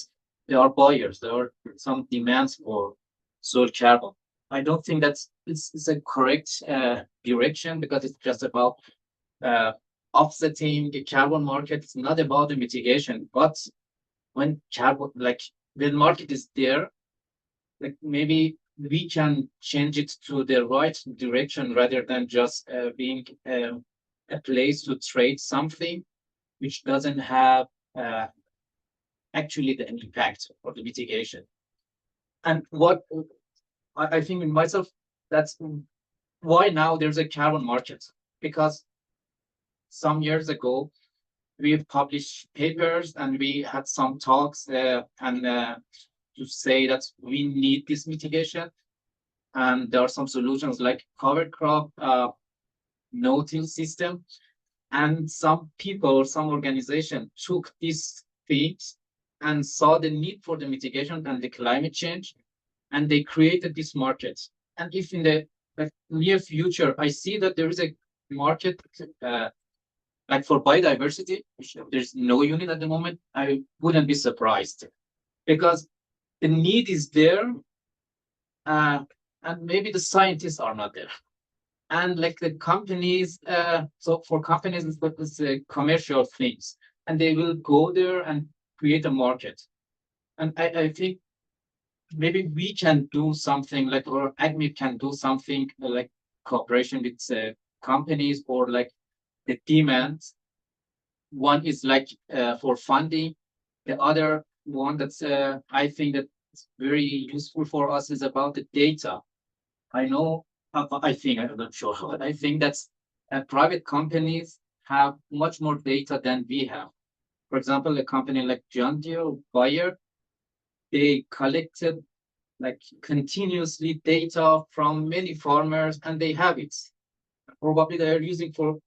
[SPEAKER 15] there are buyers. There are some demands for soil carbon. I don't think it's a correct direction, because it's just about offsetting the carbon market. It's not about the mitigation. But when carbon, like when market is there, like maybe we can change it to the right direction rather than just being a place to trade something which doesn't have actually the impact or the mitigation. And what I think in myself, that's why now there's a carbon market, because some years ago we've published papers and we had some talks to say that we need this mitigation, and there are some solutions like cover crop, no-till system, and some people, some organization took these things and saw the need for the mitigation and the climate change, and they created this market. And if in the near future I see that there is a market like for biodiversity, which there's no unit at the moment, I wouldn't be surprised, because the need is there, and maybe the scientists are not there. And like the companies, so for companies, it's commercial things, and they will go there and create a market. And I think maybe we can do something like, or AgMIP can do something like cooperation with companies, or like the demands. One is like for funding. The other one that's I think that's very useful for us is about the data. I know, I think, I'm not sure, but I think that's private companies have much more data than we have. For example, a company like John Deere, Bayer, they collected like continuously data from many farmers, and they have it. Probably they are using for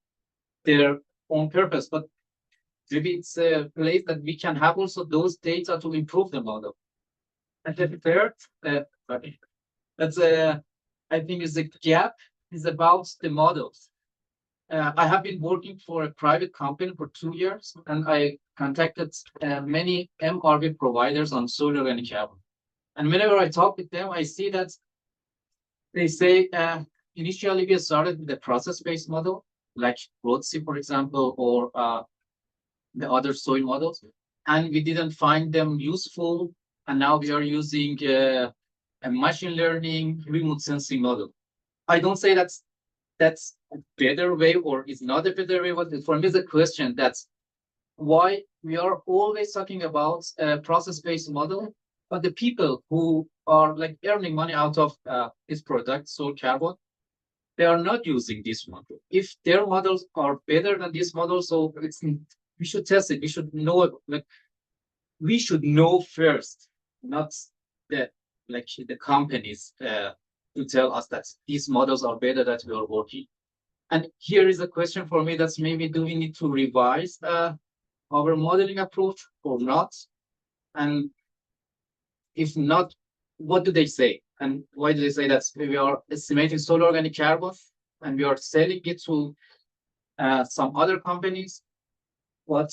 [SPEAKER 15] their own purpose, but maybe it's a place that we can have also those data to improve the model. And the third, that's I think is the gap is about the models. I have been working for a private company for 2 years, and I contacted many MRV providers on soil organic carbon. And whenever I talk with them, I see that they say initially we started with a process-based model, like ROTC, for example, or the other soil models, and we didn't find them useful. And now we are using a machine learning remote sensing model. I don't say that's a better way or is not a better way, but for me, the question that's why we are always talking about a process-based model, but the people who are like earning money out of this product, soil carbon, they are not using this model. If their models are better than this model, so we should test it. We should know, like, we should know first, not the the companies to tell us that these models are better that we are working. And here is a question for me, that's maybe, do we need to revise our modeling approach or not? And if not, what do they say? And why do they say that we are estimating soil organic carbon and we are selling it to some other companies, but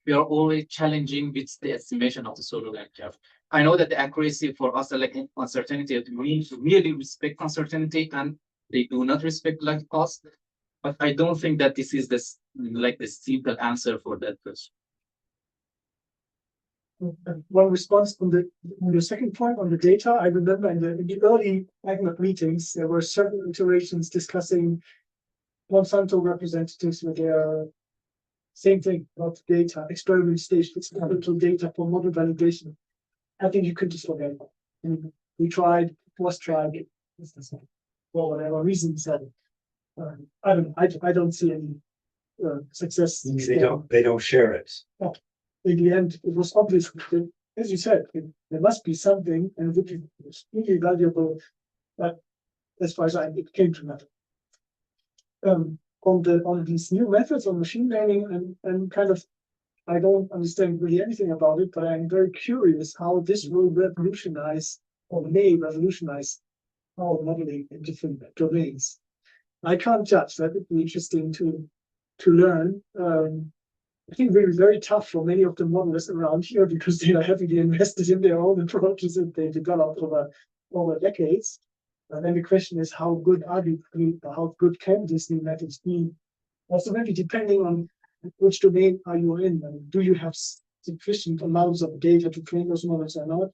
[SPEAKER 15] we are always challenging with the estimation of the soil organic carbon? I know that the accuracy for us, like uncertainty, we really respect uncertainty, and they do not respect like cost. But I don't think that this is this like the simple answer for that question.
[SPEAKER 1] One response on the second point on the data, I remember in the early AgMIP meetings, there were certain iterations discussing Monsanto representatives with their same thing about data, experiment stage experimental data for model validation. I think you could just forget it. We tried, was tried, for whatever reasons. I don't see any success.
[SPEAKER 9] They don't share it.
[SPEAKER 1] In the end, it was obvious that, as you said, there must be something, and it would be extremely valuable. But as far as it came to that. On these new methods on machine learning, and kind of, I don't understand really anything about it, but I'm very curious how this will revolutionize or may revolutionize our modeling in different domains. I can't judge that. It'd be interesting to learn. I think it will be very tough for many of the modelists around here because they are heavily invested in their own approaches that they developed over decades. And then the question is, how good are they? How good can these new methods be? Also, maybe depending on which domain are you in, and do you have sufficient amounts of data to train those models or not?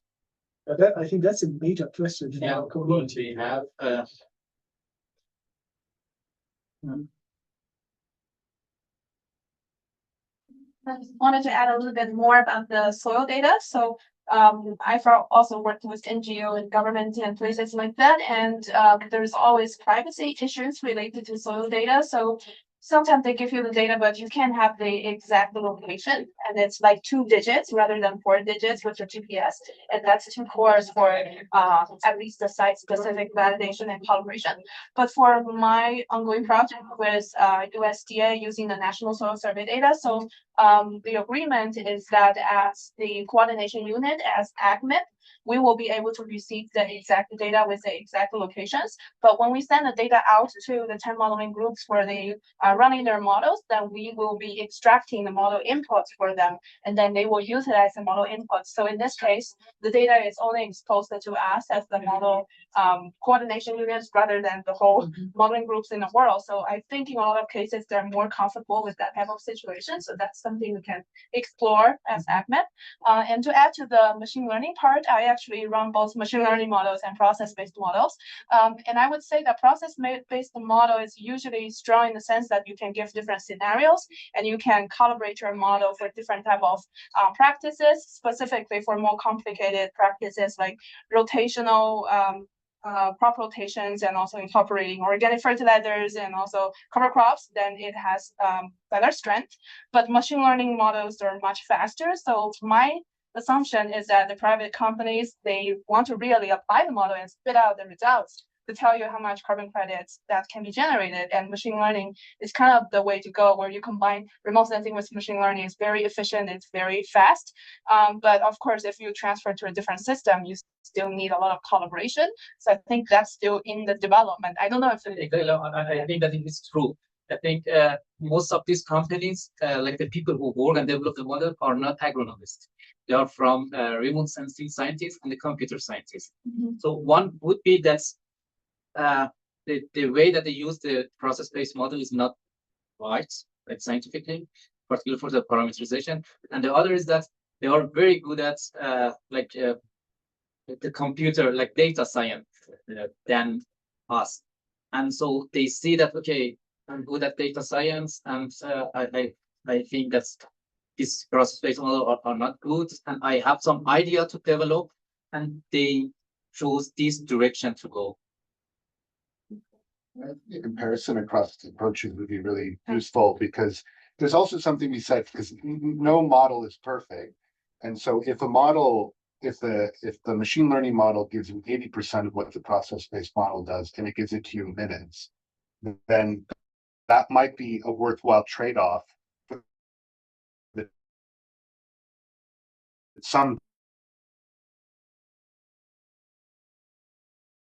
[SPEAKER 1] I think that's a major question.
[SPEAKER 15] Yeah, we have.
[SPEAKER 3] I just wanted to add a little bit more about the soil data. So I've also worked with NGO and government and places like that, and there's always privacy issues related to soil data. So sometimes they give you the data, but you can't have the exact location, and it's like 2 digits rather than 4 digits with your GPS, and that's too coarse for at least the site-specific validation and calibration. But for my ongoing project with USDA using the National Soil Survey data, so the agreement is that as the coordination unit, as AgMIP, we will be able to receive the exact data with the exact locations. But when we send the data out to the 10 modeling groups where they are running their models, then we will be extracting the model inputs for them, and then they will utilize the model inputs. So in this case, the data is only exposed to us as the model coordination units rather than the whole modeling groups in the world. So I think in a lot of cases, they're more comfortable with that type of situation. So that's something we can explore as AgMIP. And to add to the machine learning part, I actually run both machine learning models and process-based models. And I would say that process-based model is usually strong in the sense that you can give different scenarios and you can calibrate your model for different type of practices, specifically for more complicated practices like rotational crop rotations and also incorporating organic fertilizers and also cover crops, then it has better strength. But machine learning models are much faster. So my assumption is that the private companies, they want to really apply the model and spit out the results to tell you how much carbon credits that can be generated. And machine learning is kind of the way to go, where you combine remote sensing with machine learning. It's very efficient, it's very fast. But of course, if you transfer to a different system, you still need a lot of collaboration. So I think that's still in the development. I don't know if
[SPEAKER 15] I think that it is true. I think most of these companies, like the people who work and develop the model, are not agronomists. They are from remote sensing scientists and the computer scientists. So one would be that the way that they use the process-based model is not right, like scientifically, particularly for the parameterization. And the other is that they are very good at the computer, like data science, than us. And so they see that, okay, I'm good at data science, and I think that's this process-based model are not good, and I have some idea to develop, and they chose this direction to go.
[SPEAKER 2] The comparison across the approaches would be really useful because there's also something we said, because no model is perfect. And so if a model, if the machine learning model gives you 80% of what the process-based model does, and it gives it to you in minutes, then that might be a worthwhile trade-off for some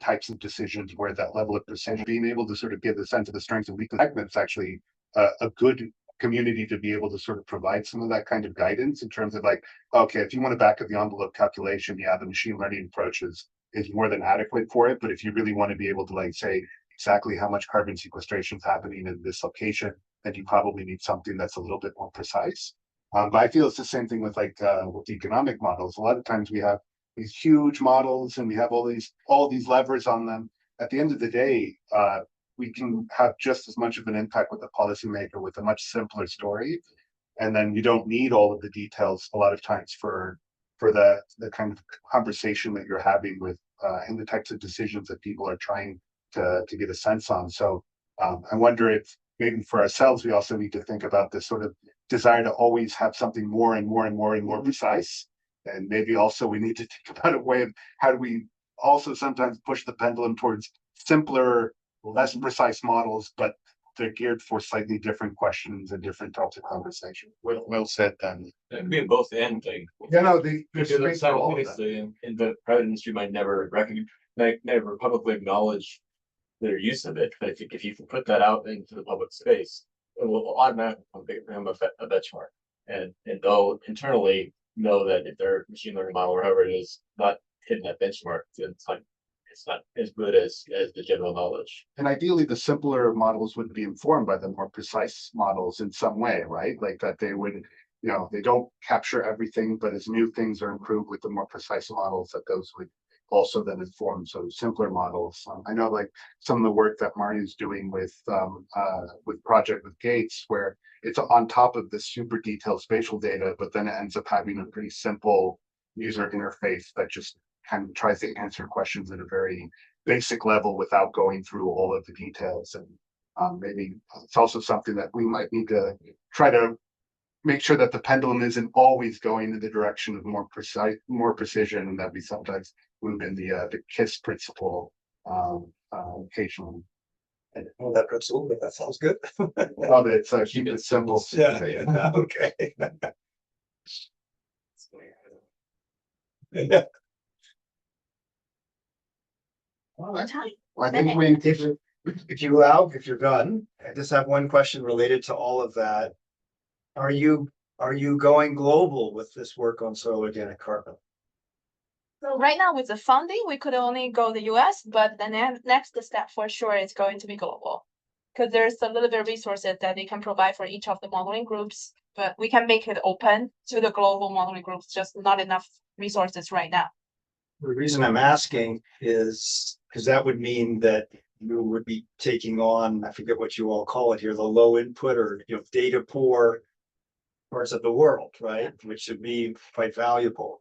[SPEAKER 2] types of decisions where that level of precision, being able to sort of give a sense of the strengths and weaknesses, it's actually a good community to be able to sort of provide some of that kind of guidance in terms of like, okay, if you want a back of the envelope calculation, yeah, the machine learning approach is more than adequate for it. But if you really want to be able to like say exactly how much carbon sequestration is happening in this location, then you probably need something that's a little bit more precise. But I feel it's the same thing with like with economic models. A lot of times we have these huge models and we have all these levers on them. At the end of the day, we can have just as much of an impact with a policymaker with a much simpler story. And then you don't need all of the details a lot of times for the kind of conversation that you're having with and the types of decisions that people are trying to get a sense on. So I wonder if maybe for ourselves, we also need to think about this sort of desire to always have something more and more and more and more precise. And maybe also we need to think about a way of how do we also sometimes push the pendulum towards simpler, less precise models, but they're geared for slightly different questions and different types of conversation. Well said, Dan.
[SPEAKER 7] It can be in both end thing.
[SPEAKER 2] Yeah, no,
[SPEAKER 7] Simultaneously, in the private industry might never recognize, never publicly acknowledge their use of it. But if you can put that out into the public space, it will automatically become a benchmark. And they'll internally know that if their machine learning model or however it is not hitting that benchmark, then it's not as good as the general knowledge.
[SPEAKER 2] And ideally, the simpler models would be informed by the more precise models in some way, right? Like that they would, they don't capture everything, but as new things are improved with the more precise models, that those would also then inform some simpler models. I know like some of the work that Mario's doing with project with Gates, where it's on top of this super detailed spatial data, but then it ends up having a pretty simple user interface that just kind of tries to answer questions at a very basic level without going through all of the details. And maybe it's also something that we might need to try to make sure that the pendulum isn't always going in the direction of more precision, and that we sometimes move in the KISS principle occasionally.
[SPEAKER 9] I didn't know that principle, but that sounds good.
[SPEAKER 2] Love it. So keep it simple.
[SPEAKER 9] Yeah. Okay. Yeah. Well, I think if you allow, if you're done, I just have one question related to all of that. Are you going global with this work on soil organic carbon?
[SPEAKER 3] So right now with the funding, we could only go the US, but the next step for sure is going to be global. Because there's a little bit of resources that they can provide for each of the modeling groups, but we can make it open to the global modeling groups, just not enough resources right now.
[SPEAKER 9] The reason I'm asking is because that would mean that you would be taking on, I forget what you all call it here, the low input or data poor parts of the world, right? Which should be quite valuable.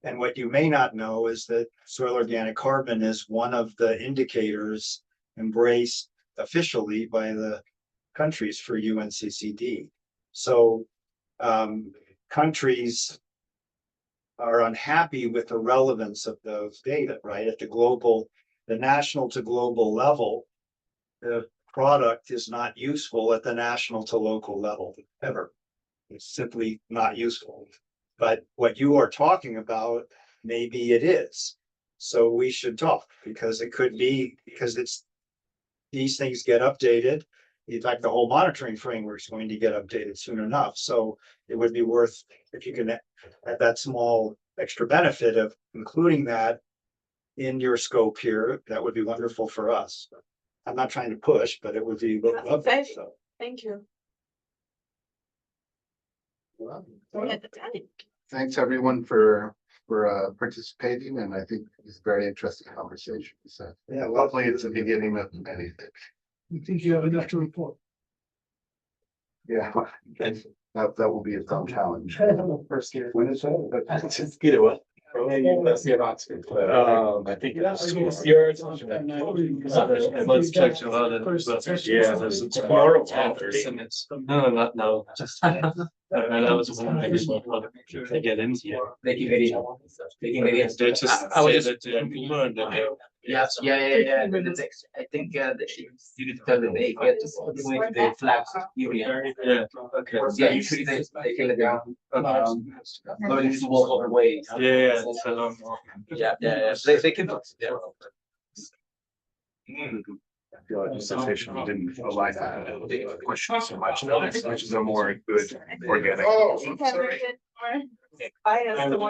[SPEAKER 9] And what you may not know is that soil organic carbon is one of the indicators embraced officially by the countries for UNCCD. So countries are unhappy with the relevance of those data, right? At the national to global level, the product is not useful at the national to local level ever. It's simply not useful. But what you are talking about, maybe it is. So we should talk, because it could be, because these things get updated. In fact, the whole monitoring framework is going to get updated soon enough. So it would be worth, if you can add that small extra benefit of including that in your scope here, that would be wonderful for us. I'm not trying to push, but it would be lovely.
[SPEAKER 3] Thank you.
[SPEAKER 2] Thanks everyone for participating, and I think it's a very interesting conversation. So
[SPEAKER 9] Yeah, well,
[SPEAKER 2] hopefully it's the beginning of anything.
[SPEAKER 1] You think you have enough to report?
[SPEAKER 2] Yeah, that will be its own challenge.
[SPEAKER 13] First year.
[SPEAKER 2] When is that?
[SPEAKER 7] Just get it what?
[SPEAKER 13] Let's see about.
[SPEAKER 7] I think it's your. I must check to that. Yeah, there's tomorrow. No, not now. Just. And that was one I just wanted to get into.
[SPEAKER 15] Making video. Making video.
[SPEAKER 7] They just
[SPEAKER 15] I was
[SPEAKER 7] say
[SPEAKER 15] just.
[SPEAKER 7] that and then they.
[SPEAKER 15] Yeah. I think you need to tell them they get just going to the flags area.
[SPEAKER 7] Yeah, okay.
[SPEAKER 15] Yeah, usually they kill it down. But you just walk all the way.
[SPEAKER 7] Yeah, it's a long walk.
[SPEAKER 15] Yeah. They can. Yeah.
[SPEAKER 2] I feel like the presentation didn't align the question so much. Which is a more good organic.
[SPEAKER 3] Oh, sorry.